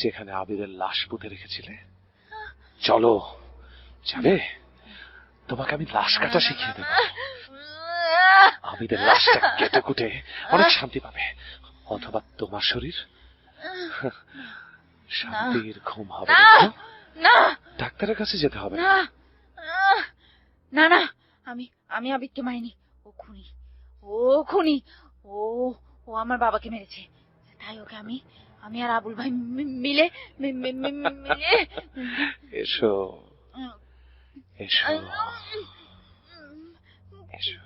যেখানে আবিরের লাশ পুঁতে রেখেছিলে। চলো, যাবে? তোমাকে আমি লাশ কাটা শিখিয়ে দেব। আবিরের লাশটা কেটে কুটে অনেক শান্তি পাবে। অথবা তোমার শরীর শান্তির ঘুম হবে। দেখো, না, ডাক্তারের কাছে যেতে হবে। না, না, না, আমি আবিরকে মারিনি। ও খুনি, ও খুনি। ও ও আমার বাবাকে মেরেছে। তাই ওকে আমি আর আবুল ভাই মিলে মিলে এসো, এসো, এসো।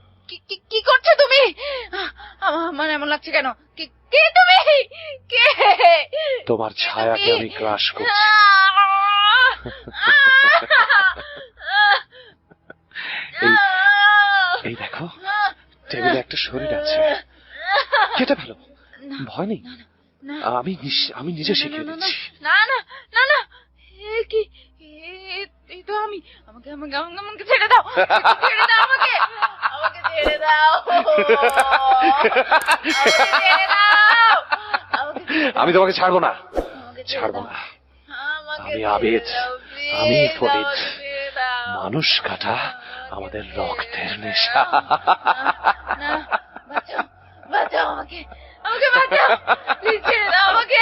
কি করছো তুমি? আমার এমন লাগছে কেন? কে তুমি? কে? তোমার ছায়াকে আমি ক্রাশ করছি। এই দেখো, টেবিলে একটা শরীর আছে, কেটে ফেলো। ভয় নেই, আমি নিজে শিখিয়ে দিচ্ছি। না, না, না, না, কি? এই তো আমি। আমাকে আমাকে আমাকে ছেড়ে দাও, ছেড়ে দাও আমাকে, আমাকে ছেড়ে দাও, আমি তোমাকে ছাড়বো না, ছাড়বো না। আমি আবিদ, আমি ফরিদ। মানুষ কাটা আমাদের রক্তের নেশা। বাঁচাও আমাকে, আমাকে বাঁচাও, প্লিজ ছেড়ে দাও আমাকে।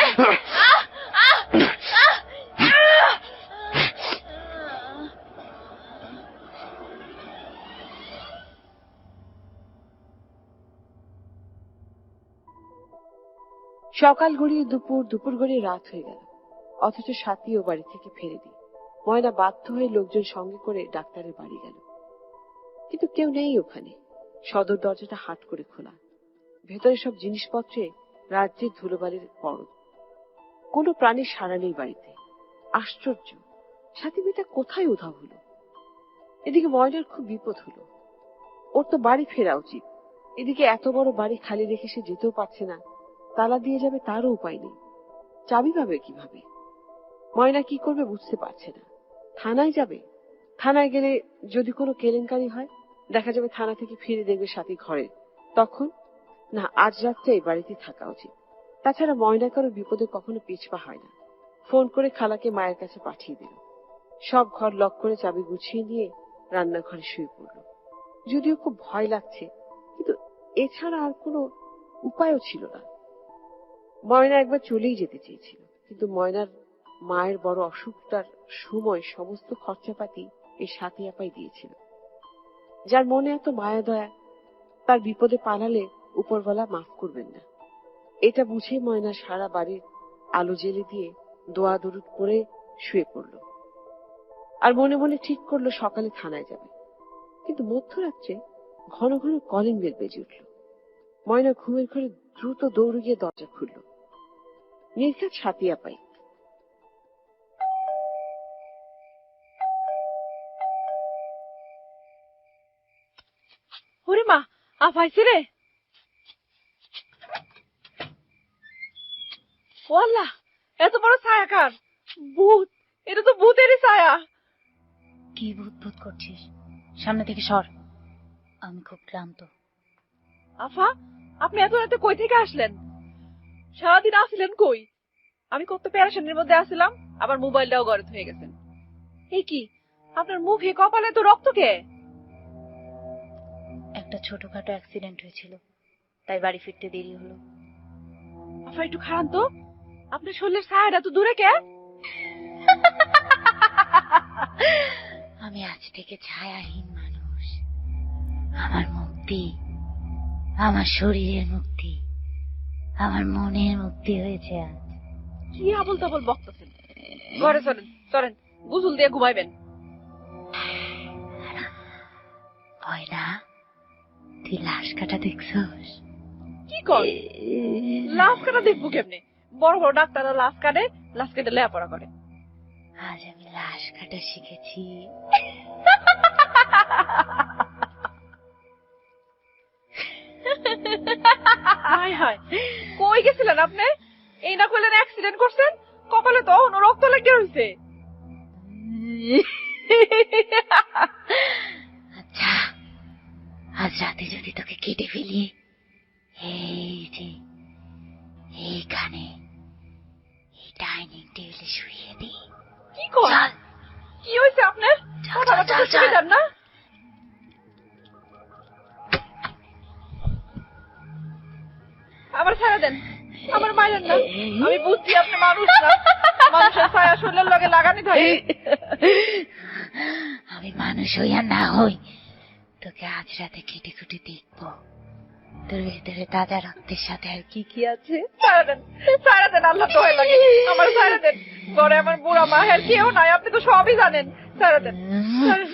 সকাল গড়িয়ে দুপুর, দুপুর গড়িয়ে রাত হয়ে গেল, অথচ সাথীও বাড়ি থেকে ফেরেনি। ময়না বাধ্য হয়ে লোকজন সঙ্গে করে ডাক্তারের বাড়ি গেল, কিন্তু কেউ নেই ওখানে। সদর দরজাটা হাট করে খোলা, ভেতরে সব জিনিসপত্রে রাজ্যের ধুলোবালির পরত। কোনো প্রাণীর সাড়া নেই বাড়িতে। আশ্চর্য, সাথী মেয়েটা কোথায় উধাও হলো? এদিকে ময়নার খুব বিপদ হলো। ওর তো বাড়ি ফেরা উচিত, এদিকে এত বড় বাড়ি খালি রেখে সে যেতেও পারছে না। তালা দিয়ে যাবে তারও উপায় নেই, চাবি পাবে কিভাবে? ময়না কি করবে বুঝতে পারছে না। থানায় যাবে, থানায় গেলে যদি কোনো কেলেঙ্কারি হয়, দেখা যাবে থানা থেকে ফিরে দেখবে সাথী ঘরে। তখন না, আজ রাতটা এই বাড়িতে থাকা উচিত। তাছাড়া ময়না কারো বিপদে কখনো পিছপা হয় না। ফোন করে খালাকে মায়ের কাছে পাঠিয়ে দিল। সব ঘর লক করে চাবি গুছিয়ে নিয়ে রান্নাঘরে শুয়ে পড়ল। যদিও খুব ভয় লাগছে, কিন্তু এছাড়া আর কোনো উপায়ও ছিল না। ময়না একবার চলেই যেতে চেয়েছিল, কিন্তু ময়নার মায়ের বড় অসুখটার সময় সমস্ত খরচাপাতি এই সাথী আপাই দিয়েছিল। যার মনে এত মায়া দয়া, তার বিপদে পালালে উপরওয়ালা মাফ করবেন না। এটা বুঝে ময়না সারা বাড়ির আলো জ্বেলে দিয়ে দোয়া দরুদ করে শুয়ে পড়ল। আর মনে মনে ঠিক করলো সকালে থানায় যাবে। কিন্তু মধ্যরাত্রে ঘন ঘন কলিং বেল বেজে উঠল। ময়না ঘুমের ঘরে দ্রুত দৌড়ে গিয়ে দরজা খুলল। নির্ঘাত সাথী আপাই। ওরে মা, আপাইছে রে। ও আল্লাহ, এত বড় ছায়াকার, ভূত এটা তো ভূতেরই ছায়া। কি ভূত ভূত করছিস? সামনে থেকে সর, আমি খুব ক্লান্ত। আফা, আপনি এত রাতে কই থেকে আসলেন? সারাদিন আসছিলেন কই? আমি কত প্যারেশানির মধ্যে আসছিলাম, আবার মোবাইলটাও ঘরে হয়ে গেছেন। এই কি, আপনার মুখে কপালে তো রক্ত কে? একটা ছোটখাটো অ্যাক্সিডেন্ট হয়েছিল, তাই বাড়ি ফিরতে দেরি হলো। আফা একটু খারাপ তো, আপনার শরীরের ছায়াটা তো দূরে কে? আমি আজ থেকে ছায়াহীন মানুষ। আমার মুক্তি, আমার শরীরের মুক্তি, আমার মনের মুক্তি হয়েছে আজ। কি আবল তাবল বকতেছেন? ঘরে চলেন, চলেন, গোসল দিয়ে ঘুমাইবেন। হয় না? তুই লাশ কাটা দেখছস? কি কর? লাশ কাটা দেখবো কেমনে? বড় বড় ডাক্তাররা লাশ কাটে, লাশ কেটে লেখাপড়া করে। আজ আমি লাশ কাটা শিখেছি। হায় হায়, কই গেছিলেন আপনি? এই না কইলেন অ্যাক্সিডেন্ট করছেন, কপালে তো অন্য রক্ত লেগে রইছে। আচ্ছা, আজ রাতে যদি তোকে কেটে ফেলি, এই যে এইখানে এই ডাইনিং টেবিলে শুয়ে দিই। কি কর? চল, কি হয়েছে আপনার? চল, কথা চল, বলতে চল। শিখে যান না? আমার ছায়া দেন, আমার মাইলেন না। আমি বুঝছি আপনি মানুষ না, মানুষের ছায়া শরীরের লগে লাগানি থাকে। আমি মানুষ হই আর না হই, তোকে আজ রাতে কেটে কুটে দেখবো তোর ভেতরে তাজা রক্তের সাথে আর কি কি আছে। ছায়া দেন, ছায়া দেন, আল্লাহ দোহাই লাগে, আমার ছায়া দেন। ঘরে আমার বুড়া মা হের কেউ নাই, আপনি তো সবই জানেন। ছায়া দেন, ছায়া দেন।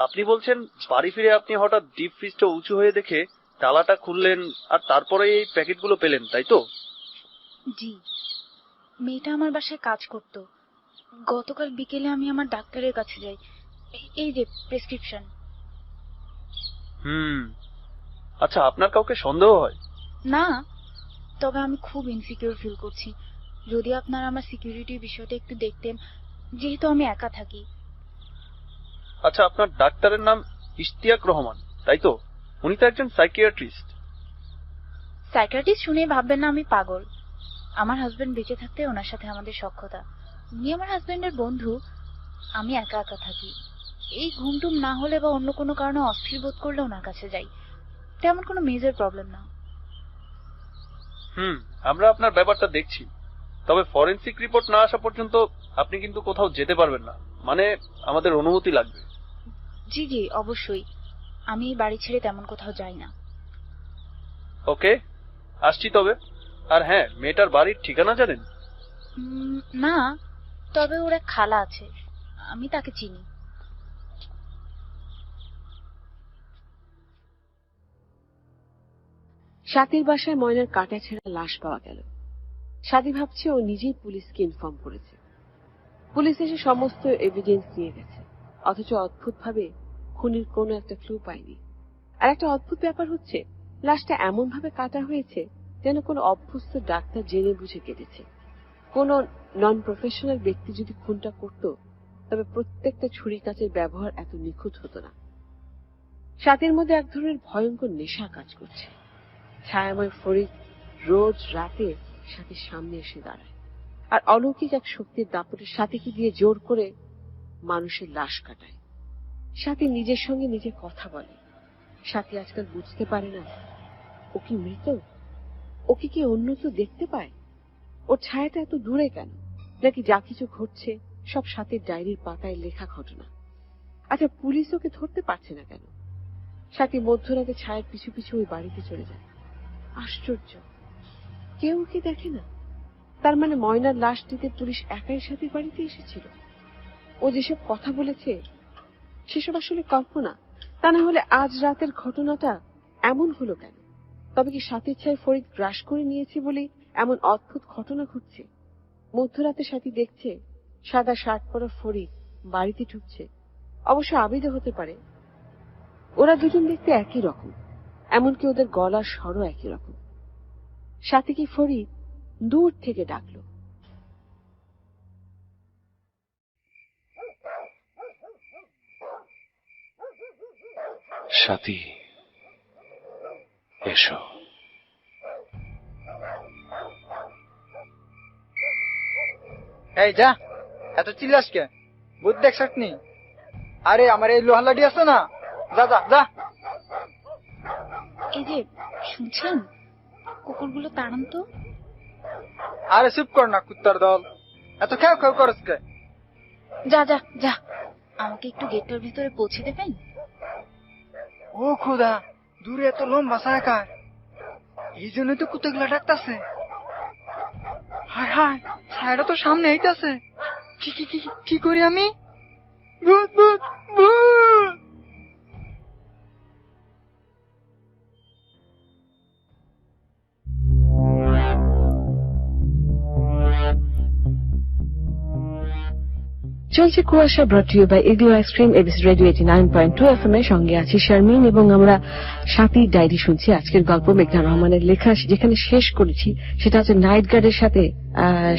আপনি বলছেন বাড়ি ফিরে আপনি হঠাৎ ডিপ ফ্রিজটা উঁচু হয়ে দেখে তালাটা খুললেন আর তারপরে এই প্যাকেটগুলো পেলেন, তাই তো? জি, মেয়েটা আমার বাসায় কাজ করত। গতকাল বিকেলে আমি আমার ডাক্তারের কাছে যাই। এই যে প্রেসক্রিপশন। আচ্ছা, আপনার কাউকে সন্দেহ হয়? না, তবে আমি খুব ইনসিকিউর ফিল করছি। যদি আপনারা আমার সিকিউরিটির বিষয়টা একটু দেখতেন, যেহেতু আমি একা থাকি। আচ্ছা, আপনার ডাক্তারের নাম ইশতিয়াক রহমান, তাই তো? উনি তো একজন সাইকিয়াট্রিস্ট। সাইকিয়াট্রিস্ট শুনে ভাববেন না আমি পাগল। আমার হাজবেন্ড বেঁচে থাকতে ওনার সাথে আমাদের সখ্যতা। উনি আমার হাজবেন্ডের বন্ধু। আমি একা একা থাকি। এই ঘুমটুম না হলে বা অন্য কোনো কারণে অস্থির বোধ করলে ওনার কাছে যাই। তেমন কোনো মেজর প্রবলেম না। আমরা আপনার ব্যাপারটা দেখছি, তবে ফরেনসিক রিপোর্ট না আসা পর্যন্ত আপনি কিন্তু কোথাও যেতে পারবেন না। মানে আমাদের অনুমতি লাগবে। জি জি, অবশ্যই। আমি এই বাড়ি ছেড়ে তেমন কোথাও যাই না। ওকে, আসছি তবে। আর হ্যাঁ, মেয়েটার বাড়ির ঠিকানা জানেন? না, তবে ওর এক খালা আছে, আমি তাকে চিনি। স্বাতীর বাসায় ময়নার কাটা ছেঁড়া লাশ পাওয়া গেল। স্বাতী ভাবছে ও নিজেই পুলিশকে ইনফর্ম করেছে। পুলিশ এসে সমস্ত এভিডেন্স নিয়ে গেছে, অথচ অদ্ভুতভাবে খুনির কোনো একটা ক্লু পায়নি। আর একটা অদ্ভুত ব্যাপার হচ্ছে, লাশটা এমন ভাবে কাটা হয়েছে যেন কোনো অভ্যস্ত ডাক্তার জেনে বুঝে কেটেছে। কোনো নন প্রফেশনাল ব্যক্তি যদি খুনটা করত, তবে প্রত্যেকটা ছুরি কাঁচের ব্যবহার এত নিখুঁত হতো না। স্বাতীর মধ্যে এক ধরনের ভয়ঙ্কর নেশা কাজ করছে। ছায়াময় ফরিদ রোজ রাতে স্বাতীর সামনে এসে দাঁড়ায়, আর অলৌকিক এক শক্তির দাপটে স্বাতীকে দিয়ে জোর করে মানুষের লাশ কাটায়। স্বাতী নিজের সঙ্গে নিজে কথা বলে। স্বাতী আজকাল বুঝতে পারে না ও কি মৃত, ওকে কি অন্য কেউ দেখতে পায়, ওর ছায়াটা এত দূরে কেন, নাকি যা কিছু ঘটছে সব স্বাতীর ডায়েরির পাতায় লেখা ঘটনা। আচ্ছা, পুলিশ ওকে ধরতে পারছে না কেন? স্বাতী মধ্যরাতে ছায়ার পিছু পিছু ওই বাড়িতে চলে যায়। আশ্চর্য, কেউ কি দেখে না? তার মানে ময়নার লাশ দিতে পুলিশ একাই স্বাতীর বাড়িতে এসেছিল। ও যেসব কথা বলেছে সেসব আসলে কল্পনা। তা না হলে আজ রাতের ঘটনাটা এমন হলো কেন? তবে কি স্বাতীর ছায় ফরিদ গ্রাস করে নিয়েছে বলে এমন অদ্ভুত ঘটনা ঘটছে? মধ্যরাতে স্বাতী দেখছে সাদা শার্ট পরা ফরিদ বাড়িতে ঢুকছে, অবশ্য আবিদও হতে পারে। ওরা দুজন দেখতে একই রকম, এমনকি ওদের গলার স্বরও একই রকম। সাথীকে ফরিদ দূর থেকে ডাকলো। সাথী, এসো। এই যা, এত চিল্লাস কে? ভূত দেখছস নি? আরে আমার এই লোহার লাঠি আছে না, যা যা যা। এই যে শুনছেন, কুকুরগুলো তাড়ান তো। আরে চুপ কর না কুত্তার দল, এত খেয়াও খেয়াও করস কে? যা যা যা, আমাকে একটু গেটটার ভিতরে পৌঁছে দেবেন? ও খোদা, দূরে এত লম্বা ছায়া, এই জন্যই তো কুত্তাগুলা ডাকতাছে। হায় হায়, ছায়াটা তো সামনে আইতাছে। কি কি কি কি করি আমি? ভূত ভূত ভূত! চলছে Kuasha, brought you by Igloo ice cream, ABC radio 89.2 FM এর সঙ্গে আছি শারমিন, এবং আমরা সাথীর ডায়েরি শুনছি। আজকের গল্প মেঘনা রহমানের লেখা, যেখানে শেষ করেছি সেটা হচ্ছে নাইট গার্ডের সাথে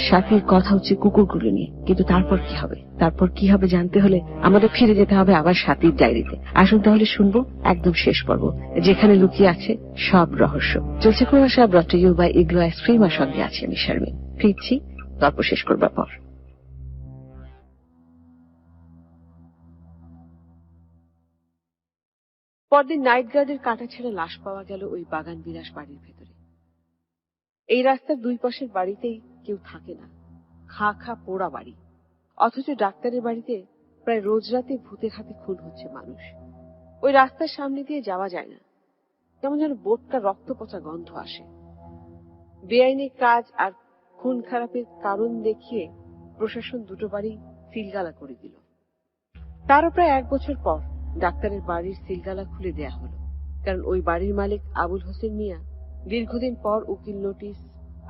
সাথীর কথা হচ্ছে কুকুরগুলো নিয়ে। কিন্তু তারপর কি হবে জানতে হলে আমাদের ফিরে যেতে হবে আবার সাথীর ডায়েরিতে। আসুন তাহলে শুনবো একদম শেষ পর্ব, যেখানে লুকিয়ে আছে সব রহস্য। চলছে Kuasha, brought you by Igloo ice cream, আর সঙ্গে আছি আমি শারমিন। ফিরছি গল্প শেষ করবার পর। পরদিন নাইট গার্ডের কাটা ছেড়ে লাশ পাওয়া গেল ওই বাগান বিলাস বাড়ির ভেতরে। এই রাস্তার দুই পাশের বাড়িতেই কেউ থাকে না, খা খা পোড়া বাড়ি। অথচ ডাক্তারের বাড়িতে প্রায় রোজ রাতে ভূতের হাতে খুন হচ্ছে মানুষ। ওই রাস্তার সামনে দিয়ে যাওয়া যায় না, কেমন যেন বোটকা রক্ত পচা গন্ধ আসে। বেআইনি কাজ আর খুন খারাপের কারণ দেখিয়ে প্রশাসন দুটো বাড়ি সিলগালা করে দিল। তারও প্রায় 1 বছর পর ডাক্তারের বাড়ির সিলগালা খুলে দেয়া হলো, কারণ ওই বাড়ির মালিক আবুল হোসেন মিয়া দীর্ঘদিন পর উকিল নোটিশ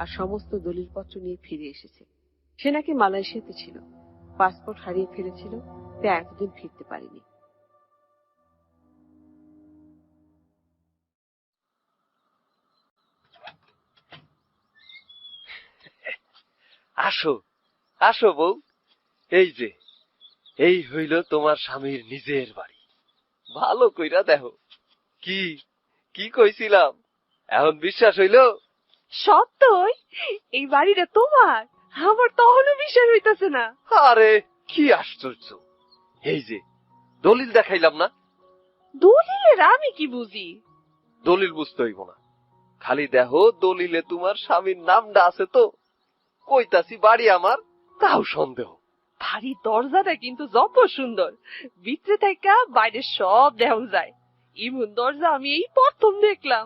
আর সমস্ত দলিলপত্র নিয়ে ফিরে এসেছে। সে নাকি মালয়েশিয়াতে ছিল, পাসপোর্ট হারিয়ে ফেলেছিল, তাই এতদিন ফিরতে পারেনি। আসো আসো বউ, এই হইল তোমার স্বামীর নিজের বাড়ি। ভালো কইরা দেখো। কি কি কইছিলাম, এখন বিশ্বাস হইল? সত্যই এই বাড়িটা তোমার? আমার তখনও বিশ্বাস হইতাছে না। আরে কি আশ্চর্য, এই যে দলিল দেখাইলাম না। দলিলের আমি কি বুঝি? দলিল বুঝতে হইব না, খালি দেখো দলিলে তোমার স্বামীর নামটা আছে তো। কইতাছি বাড়ি আমার, তাও সন্দেহ। বাড়ির দরজাটা কিন্তু যত সুন্দর, ভিতরে থেকে বাইরে সব দেখন যায়। এমন দরজা আমি এই প্রথম দেখলাম।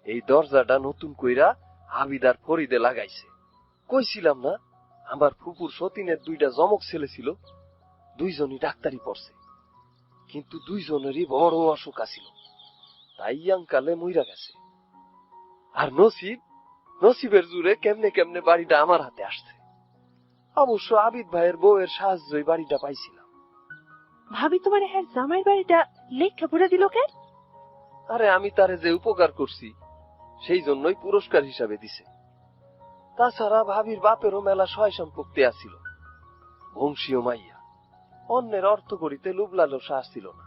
এই দরজাটা নতুন কইরা আবিদার ফরিদে লাগাইছে। কইছিলাম না আমার ফুপুর সতীনের 2টা জমক ছেলে ছিল, 2জনই ডাক্তারি পড়ছে, কিন্তু 2জনেরই বড় অসুখ আছিল, তাই ইয়াংকালে মইরা গেছে। আর নসিবের জুড়ে কেমনে কেমনে বাড়িটা আমার হাতে আসছে। অবশ্য আবিদ ভাইয়ের বউয়ের সাহায্যই বাড়িটা পাইছিলাম। ভাবি তোমার হ্যাঁ জামাইয়ের বাড়িটা লেখা পড়ে দিল কেন? আরে আমি তারে যে উপকার করছি সেই জন্যই পুরস্কার হিসাবে দিছে। তাছাড়া ভাবির বাপেরও মেলা সয় সম্পত্তি আছিল, বংশীয় মাইয়া, অন্যের অর্থ করিতে লোভ লালসা আসছিল না।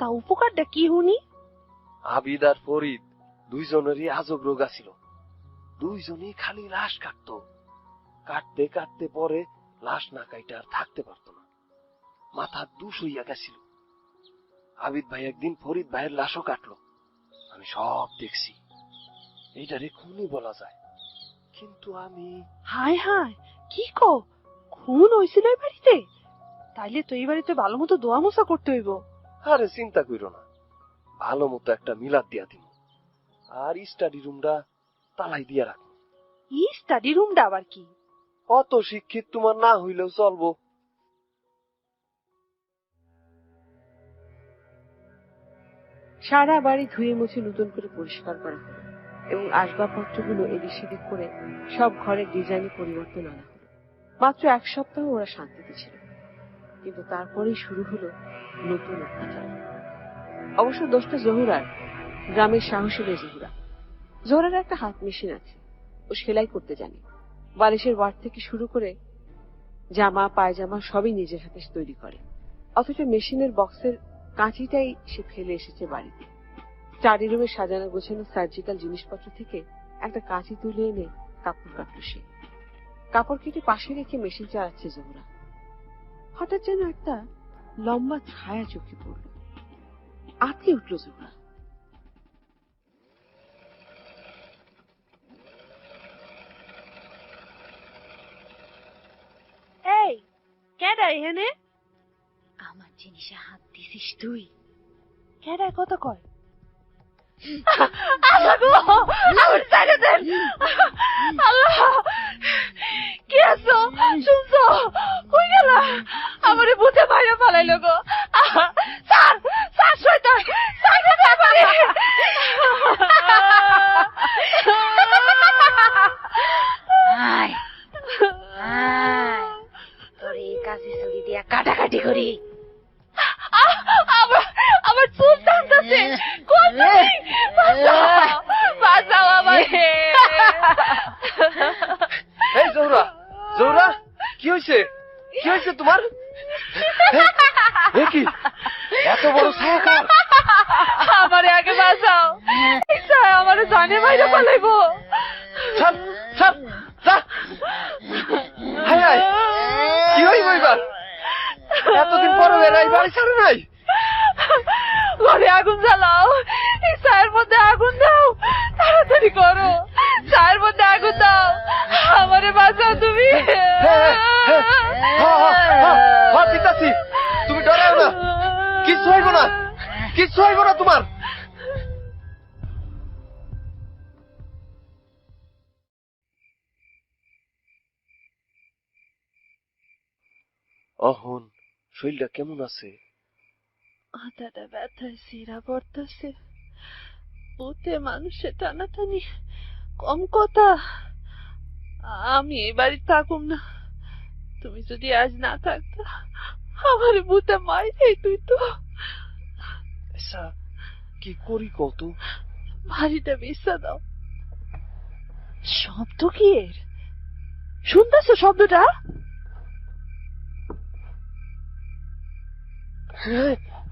তা উপকারটা কি হুনি? আবিদ আর ফরিদ 2জনেরই আজব রোগ আছিল। 2জনই খালি লাশ কাটতে কাটতে পরে লাশ না কাইটা আর থাকতে পারত না, মাথা দুষ হইয়া গেছিল। আবিদ ভাই একদিন ফরিদ ভাইয়ের লাশও কাটলো, আমি সব দেখছি। এইটারে খুনই বলা যায়, কিন্তু আমি। হায় হায়, কি কো? খুন হয়েছিল এই বাড়িতে? তাইলে তো এই বাড়িতে ভালো মতো দোয়া মোছা করতে হইব। আরে চিন্তা কইরো না, ভালো মতো একটা মিলাদ দিয়া দিব, আর স্টাডি রুমটা তালাই দিয়া রাখবো। স্টাডি রুমটা আবার কি? অত শিক্ষিত তোমার না হইলেও চলবো। সারা বাড়ি ধুয়ে মুছে নতুন করে পরিষ্কার করা হলো, এবং আসবাবপত্রগুলো এদিক সেদিক করে সব ঘরের ডিজাইনে পরিবর্তন আনা হলো। মাত্র 1 সপ্তাহ ওরা শান্তিতে ছিল। কিন্তু তারপরেই শুরু হলো নতুন অত্যাচার। অবশ্য দোষটা জহুরার, গ্রামের সাহসী মেয়ে জহুরা। জহুরার একটা হাত মেশিন আছে, ও সেলাই করতে জানে। বালিশের ওয়ার্ড থেকে শুরু করে জামা পায়জামা সবই নিজের হাতে তৈরি করে। অথচ মেশিনের বক্সের কাঁচিটাই সে ফেলে এসেছে বাড়িতে। স্টাডি রুমে সাজানো গোছানো সার্জিক্যাল জিনিসপত্র থেকে একটা কাঁচি তুলে এনে কাপড় কাটল সে। কাপড় কেটে পাশে রেখে মেশিন চালাচ্ছে জহুরা। হঠাৎ যেন একটা লম্বা ছায়া চোখে পড়ল। আটকে উঠল জহুরা। এই কেডা এখানে? আমার জিনিসে হাত দিছিস তুই? কেডা কত কয়? আল্লাহ গো, আমার ছেড়ে দেন। আল্লাহ, কে আছো? শুনছো? কই গেলা? আমারে ভূতে মাইরা ফালাইলো গো। স্যার, স্যার শয়তান, ছেড়ে দে আমারে। আয় আয়, তোর এই কাছে ছুরি দিয়া কাটাকাটি করি। আমার চুল টানতেছে। কোন তুমি? বাঁচাও, বাঁচাও আমারে। এই জহুরা, জহুরা, কি হয়েছে? কি হয়েছে তোমার? কি এত বড় ছায়া কার? আমারে আগে বাঁচাও, ছায়া আমারে জানে মাইরা ফেলাইবো। ছাড়, ছাড়, ছাড়। হায় হায়, কি হইব এবার? এতদিন পরে এরাই বাড়ি ছাড়ে নাই। ঘরে আগুন জ্বালাও, এই ছায়ের মধ্যে আগুন দাও, তাড়াতাড়ি করো, ছায়ের মধ্যে আগুন দাও, আমারে বাঁচাও তুমি। দিতাছি, তুমি ডরাও না, কিচ্ছু হইব না, কিচ্ছু হইব না তোমার। অহন শরীরটা কেমন আছে? মাথাটা ব্যথায় শিরা পড়তেছে, ভূতে মানুষের টানাটানি কম কথা। আমি এই বাড়ি থাকুম না, তুমি যদি আজ না থাকতো আমার ভূতে মাইরে তুই তো। আচ্ছা কি করি কত? বাড়িটা বিছা দাও। শব্দ কি এর? শুনতেছো শব্দটা?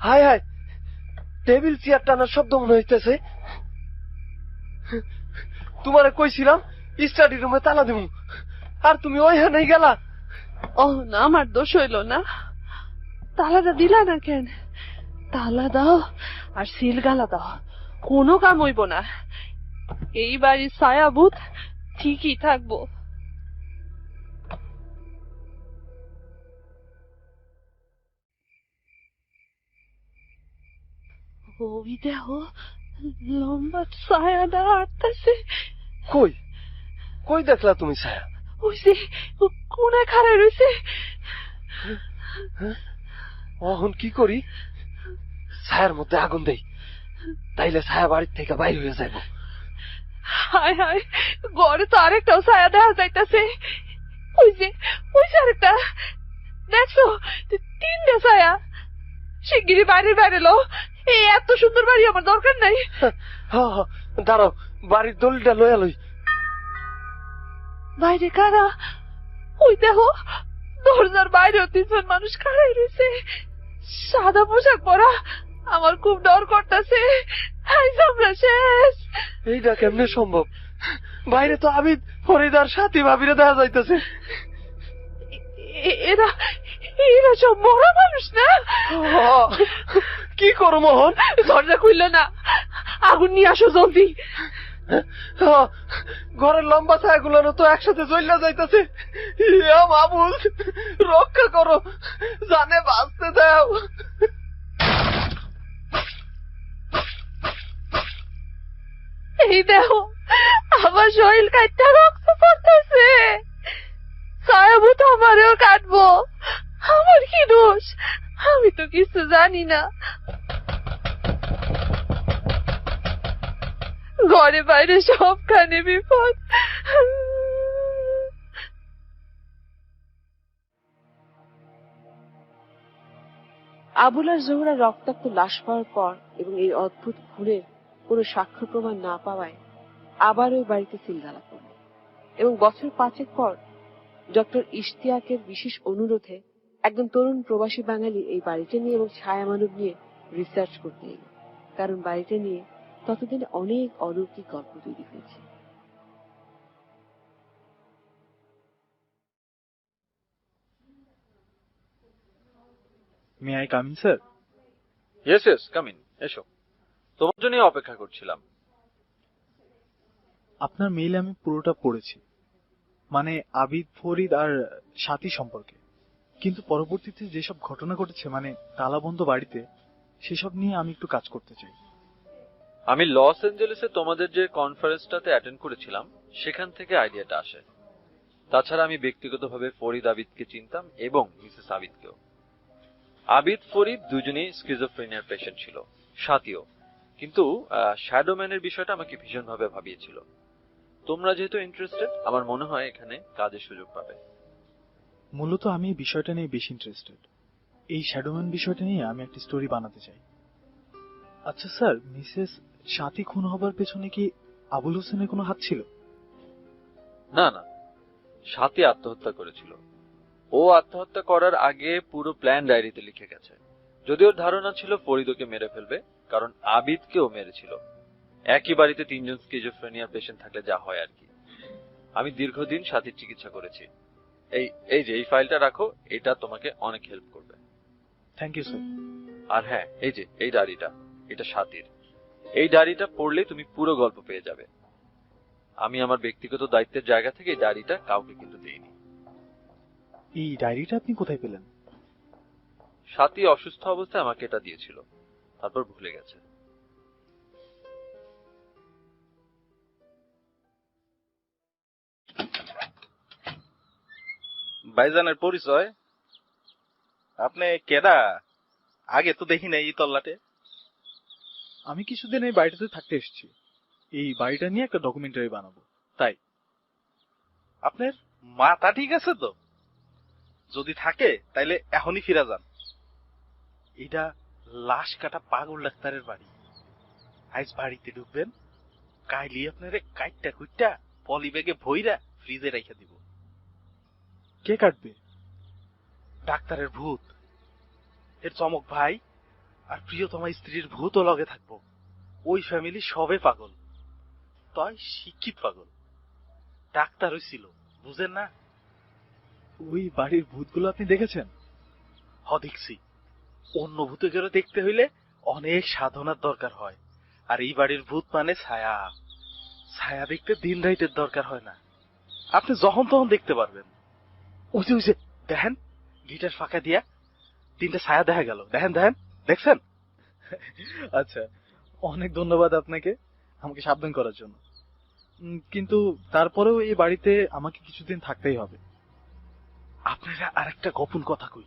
হায় হায়, টেবিল চেয়ার টানার শব্দ মনে হইতেছে। তোমারে কইছিলাম স্টাডি রুমে তালা দিব, আর তুমি ওইখানেই গেলা। ও না, আমার দোষ হইল না। তালাটা দিলা না কেন? তালা দাও আর সিল গালা দাও, কোনো কাম হইব না। এই বাড়ির ছায়া ভূত ঠিকই থাকবো। ওই দেখো, লম্বা ছায়াটা হাঁটতেছে। কই কই দেখলা তুমি ছায়া? ওই যে কোনে খাড়াই রয়েছে। এখন কি করি? ছায়ার মধ্যে আগুন দেই, তাইলে ছায়া বাড়ির থেকে বাইর হয়ে যাইব। হায় হায়, ঘরে তো আরেকটাও ছায়া দেখা যাইতাছে। ওই যে আরেকটা দেখছো, তিনটা ছায়া। শিগগিরই বাইরের বাইরে লো, এই এত সুন্দর বাড়ি আমার দরকার নাই। দাঁড়াও, বাড়ির দলিটা লইয়া লই। বাইরে কারা? ওই দেখো, দরজার বাইরেও তিনজন মানুষ খাড়াই রয়েছে, সাদা পোশাক পরা। আমার খুব ডর করতেছে, আমরা শেষ। এইটা কেমনে সম্ভব? বাইরে তো আবিদ, ফরিদার সাথী ভাবিরে দেখা যাইতেছে। এরা এরা সব মরা মানুষ না? কি করো মোহন? দরজা খুলল না, আগুন নিয়ে আসো জলদি। ঘরের লম্বা ছায়াগুলো তো একসাথে জ্বললা যাইতেছে। ইয়া মাবুল, রক্ষা করো, জানে বাঁচতে দাও। এই দেখো, আমার শরীর কাটতে রক্ত পড়তেছে। ছায়াভূত আমারেও কাটবো, আমার কি দোষ? আমি তো কিছু জানি না। ঘরে বাইরে সবখানে বিপদ। আবুল আর জোহরা রক্তাক্ত লাশ পাওয়ার পর এবং এই অদ্ভুত খুনের কোনো সাক্ষ্য প্রমাণ না পাওয়ায় আবার ওই বাড়িতে সিলগালা পড়ল এবং বছর 5 পর ডক্টর ইশতিয়াকের বিশেষ অনুরোধে একজন তরুণ প্রবাসী বাঙালি এই বাড়িটা নিয়ে এবং ছায়া মানব নিয়ে রিসার্চ করতে এলো, কারণ বাড়িটা নিয়ে ততদিনে অনেক অলৌকিক গল্প তৈরি হয়েছে। May I come in sir? Yes yes, come in, এসো। তোমার জন্যই অপেক্ষা করছিলাম। আপনার মেইলে আমি পুরোটা পড়েছি, মানে আবিদ, ফরিদ আর সাথী সম্পর্কে, কিন্তু পরবর্তীতে যেসব ঘটনা ঘটেছে মানে তালাবন্ধ বাড়িতে, সেসব নিয়ে আমি একটু কাজ করতে চাই। আমি লস অ্যাঞ্জেলেসে তোমাদের যে কনফারেন্সটাতে অ্যাটেন্ড করেছিলাম সেখান থেকে আইডিয়াটা আসে। তাছাড়া আমি ব্যক্তিগতভাবে ফরিদ আবিদকে চিনতাম এবং মিসেস আবিদকেও। আবিদ ফরিদ দুজনেই স্কিজোফ্রেনিয়ার পেশেন্ট ছিল, সাথীও, কিন্তু শ্যাডোম্যানের বিষয়টা আমাকে ভীষণভাবে ভাবিয়েছিল। তোমরা যেহেতু ইন্টারেস্টেড, আমার মনে হয় এখানে কাজের সুযোগ পাবে। মূলত আমি এই বিষয়টা নিয়ে বেশি ইন্টারেস্টেড। এই শ্যাডোম্যান বিষয়টা নিয়ে আমি একটা স্টোরি বানাতে চাই। আচ্ছা স্যার, মিসেস সাথী খুন হবার পেছনে কি আবুল হোসেনের কোনো হাত ছিল? না না, সাথী আত্মহত্যা করেছিল। ও আত্মহত্যা করার আগে পুরো প্ল্যান ডায়েরিতে লিখে গেছে। যদি ওর ধারণা ছিল ফরিদ ওকে মেরে ফেলবে, কারণ আবিদকেও মেরেছিল। একই বাড়িতে 3 জন স্কিজোফ্রেনিয়ার পেশেন্ট থাকলে যা হয় আর কি। আমি দীর্ঘদিন সাথীর চিকিৎসা করেছি। এই ফাইলটা রাখো, এটা তোমাকে অনেক হেল্প করবে। Thank you sir. আর হ্যাঁ, এই ডায়েরিটা, এটা সাথীর। এই ডায়েরিটা পড়লে তুমি পুরো গল্প পেয়ে যাবে। আমি আমার ব্যক্তিগত দায়িত্বের জায়গা থেকে এই ডায়েরিটা কাউকে কিন্তু দেইনি। এই ডায়েরিটা আপনি কোথায় পেলেন? সাথী অসুস্থ অবস্থায় আমাকে এটা দিয়েছিল, তারপর ভুলে গেছে। ভাইজানের পরিচয়? আপনি কেডা? আগে তো দেখি নাই এই তল্লাটে। আমি কিছুদিন এই বাড়িটাতে থাকতে এসেছি। এই বাড়িটা নিয়ে একটা ডকুমেন্টারি বানাবো, তাই। আপনার মাথা ঠিক আছে তো? যদি থাকে তাইলে এখনই ফিরে যান। এটা লাশ কাটা পাগল ডাক্তারের বাড়ি। আজ বাড়িতে ঢুকবেন, কাইলি আপনারে কাইটটা কুইটটা পলি ব্যাগে ভইরা ফ্রিজে রাইখা দিব। কে কাটবে? ডাক্তারের ভূত, এর চমক ভাই আর প্রিয়তমা স্ত্রীর ভূতও লগে থাকবো। ওই ফ্যামিলি সবে পাগল, তাই শিক্ষিত পাগল। ডাক্তার হইছিল, বুঝেন না? ওই বাড়ির ভূতগুলো আপনি দেখেছেন? দেখছি। অন্য ভূতকেরও দেখতে হইলে অনেক সাধনার দরকার হয়, আর এই বাড়ির ভূত মানে ছায়া। ছায়া দেখতে দিন রাইতের দরকার হয় না, আপনি যখন তখন দেখতে পারবেন। ওই যে দেখেন, গিটার ফাঁকা দিয়া 3টা ছায়া দেখা গেল। দেখেন দেখছেন? আচ্ছা, অনেক ধন্যবাদ আপনাকে আমাকে সাবধান করার জন্য। কিন্তু তারপরেও এই বাড়িতে আমাকে কিছুদিন থাকতেই হবে। আপনারা আরেকটা গোপন কথা কই।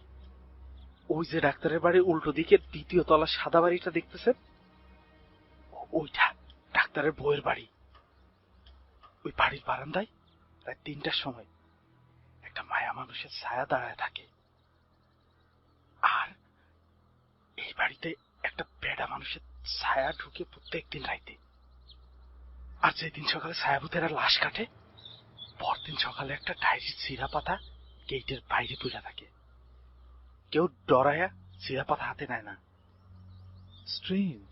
ওই যে ডাক্তারের বাড়ির উল্টো দিকে 2য় তলার সাদা বাড়িটা দেখতেছেন, ওইটা ডাক্তারের বউয়ের বাড়ি। ওই বাড়ির বারান্দায় রাত 3টার সময় একটা মায়া মানুষের ছায়া দাঁড়ায় থাকে। আর এই বাড়িতে একটা বেডা মানুষের ছায়া ঢুকে প্রত্যেকদিন রাইতে। আর যেদিন সকালে ছায়াভূতেরা লাশ কাটে, পরদিন সকালে একটা ডায়েরির ছিঁড়া পাতা গেটের বাইরে পড়ে থাকে। কেউ ডরায়া ছিঁড়া পাতা হাতে নেয় না। স্ট্রেঞ্জ,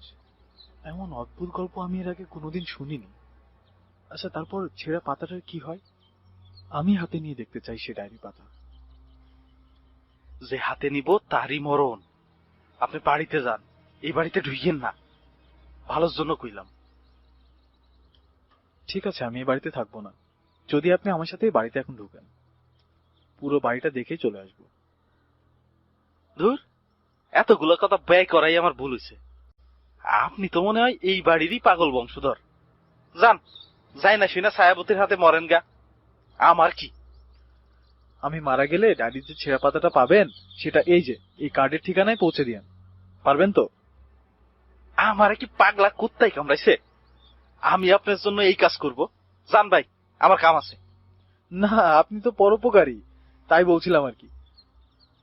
এমন অদ্ভুত গল্প আমি এর আগে কোনোদিন শুনিনি। আচ্ছা, তারপর ছেঁড়া পাতাটার কি হয়? আমি হাতে নিয়ে দেখতে চাই সে ডায়েরি পাতা। যে হাতে নিব তারই মরণ। আপনি বাড়িতে যান, এই বাড়িতে ঢুইয়েন না, ভালোর জন্য কইলাম। ঠিক আছে, আমি এই বাড়িতে থাকবো না, যদি আপনি আমার সাথে এই বাড়িতে এখন ঢুকেন। পুরো বাড়িটা দেখেই চলে আসবো। ধুর, এতগুলো কথা ব্যয় করাই আমার ভুল হয়েছে। আপনি তো মনে হয় এই বাড়িরই পাগল বংশধর। যান, যাই না শুনা ছায়াবতীর হাতে মরেন গা, আমার কি। আমি মারা গেলে ডায়েরির যে ছেঁড়া পাতাটা পাবেন, সেটা এই যে এই কার্ডের ঠিকানায় পৌঁছে দিয়েন, পারবেন তো? আমারে কি পাগলা কুত্তাই কামড়াইছে? আমি আপনার জন্য এই কাজ করব? যান ভাই, আমার কাম আছে। না, আপনি তো পরোপকারী, তাই বলছিলাম আর কি।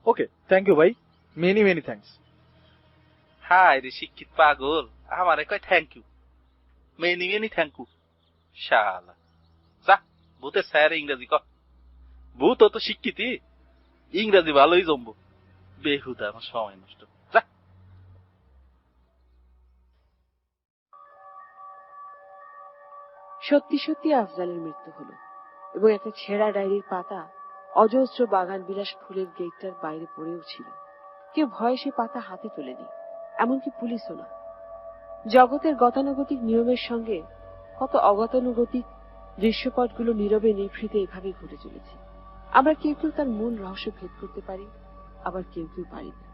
ওকে, থ্যাংক ইউ ভাই, মেনি মেনি থ্যাঙ্কস। হায় রে শিক্ষিত পাগল, আমারে কয় thank you, many many thank you. শালা যা, ভূতের স্যার ইংরেজি ক। ভূত তো শিক্ষিতই, ইংরেজি ভালোই জমবো। বেহুদা আমার সময় নষ্ট, যা। সত্যি সত্যি আফজালের মৃত্যু হলো এবং একটা ছেঁড়া ডায়েরির পাতা অজস্র বাগান বিলাস ফুলের গেটটার বাইরে পড়েও ছিল। কেউ ভয়ে সে পাতা হাতে তোলেনি, এমনকি পুলিশও না। জগতের গতানুগতিক নিয়মের সঙ্গে কত অগতানুগতিক দৃশ্যপটগুলো নীরবে নিভৃতে এভাবে ঘটে চলেছে। আমরা কেউ কেউ তার মূল রহস্য ভেদ করতে পারি, আবার কেউ কেউ পারি না।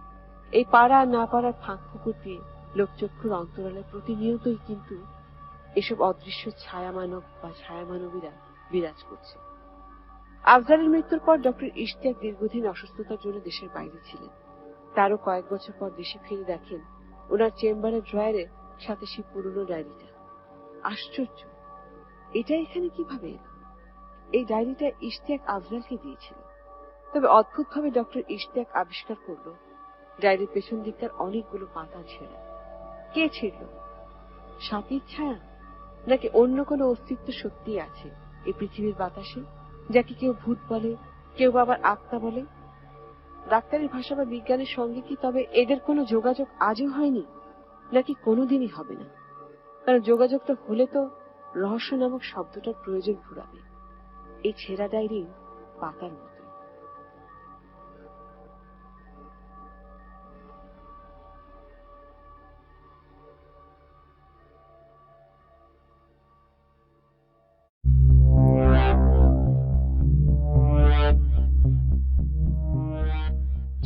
এই পাড়া আর না পাড়ার ফাঁক ফুকুর দিয়ে লোকচক্ষুর অন্তরালে প্রতিনিয়তই কিন্তু এসব অদৃশ্য ছায়ামানব বা ছায়ামানবীরা বিরাজ করছে। আফজালের মৃত্যুর পর ডক্টর ইশতিয়াক দীর্ঘদিন অসুস্থতার জন্য দেশের বাইরে ছিলেন। তারও কয়েক বছর পর দেশে ফিরে দেখেন ওনার চেম্বারের ড্রয়ারের সাথে সেই পুরনো ডায়েরিটা। আশ্চর্য, এটা এখানে কিভাবে এলো? এই ডায়েরিটা ইশতিয়াক আফজালকে দিয়েছিল। তবে অদ্ভুতভাবে ডক্টর ইশতিয়াক আবিষ্কার করলো ডায়েরির পেছন দিকটার অনেকগুলো পাতা ছেঁড়া। কে ছিঁড়ল? সাথীর ছায়া, নাকি অন্য কোনো অস্তিত্ব সত্যি আছে এই পৃথিবীর বাতাসে, যাকে কেউ ভূত বলে, কেউ আবার আত্মা বলে? ডাক্তারের ভাষা বা বিজ্ঞানের সঙ্গে কি তবে এদের কোনো যোগাযোগ আজও হয়নি, নাকি কোনোদিনই হবে না? কারণ যোগাযোগটা হলে তো রহস্য নামক শব্দটার প্রয়োজন ফুরাবে এই ছেঁড়া ডায়েরি পাতার মতো।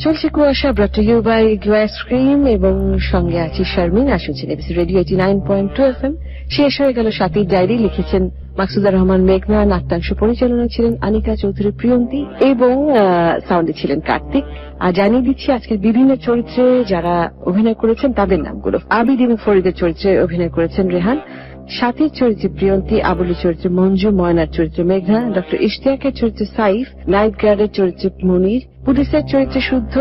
চলছে Kuasha, brought to you by Igloo ice cream, এবং সঙ্গে আছি শারমিন। আসছেন এবিসি রেডিও 89.2 FM। শেষ হয়ে গেল সাথীর ডায়েরি। লিখেছেন মাকসুদা রহমান মেঘনা, নাট্যাংশ পরিচালনা ছিলেন আনিকা চৌধুরী প্রিয়ন্তী এবং সাউন্ডে ছিলেন কার্তিক। আর জানিয়ে দিচ্ছি আজকের বিভিন্ন চরিত্রে যারা অভিনয় করেছেন তাদের নামগুলো। আবিদ এবং ফরিদের চরিত্রে অভিনয় করেছেন রেহান, সাথীর চরিত্রে প্রিয়ন্তী, আবুলের চরিত্রে মঞ্জু, ময়নার চরিত্রে মেঘনা, ডক্টর ইশতিয়াকের চরিত্রে সাইফ, নাইট গার্ডের চরিত্রে মুনির, পুলিশের চরিত্রে শুদ্ধ,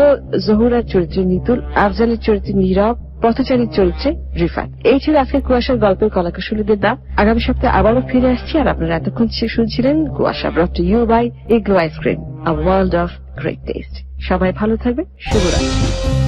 জহুরার চরিত্রে নিতুল, আফজালের চরিত্রে নীরব, পথচারীর চরিত্রে রিফাত। এই ছিল আজকের কুয়াশার গল্পের কলাকুশলীদের নাম। আগামী সপ্তাহে আবারও ফিরে আসছি, আর আপনারা এতক্ষণ শুনছিলেন Kuasha, brought to you by Igloo ice cream, a world of great taste. সবাই ভালো থাকবে, শুভরাত্রি।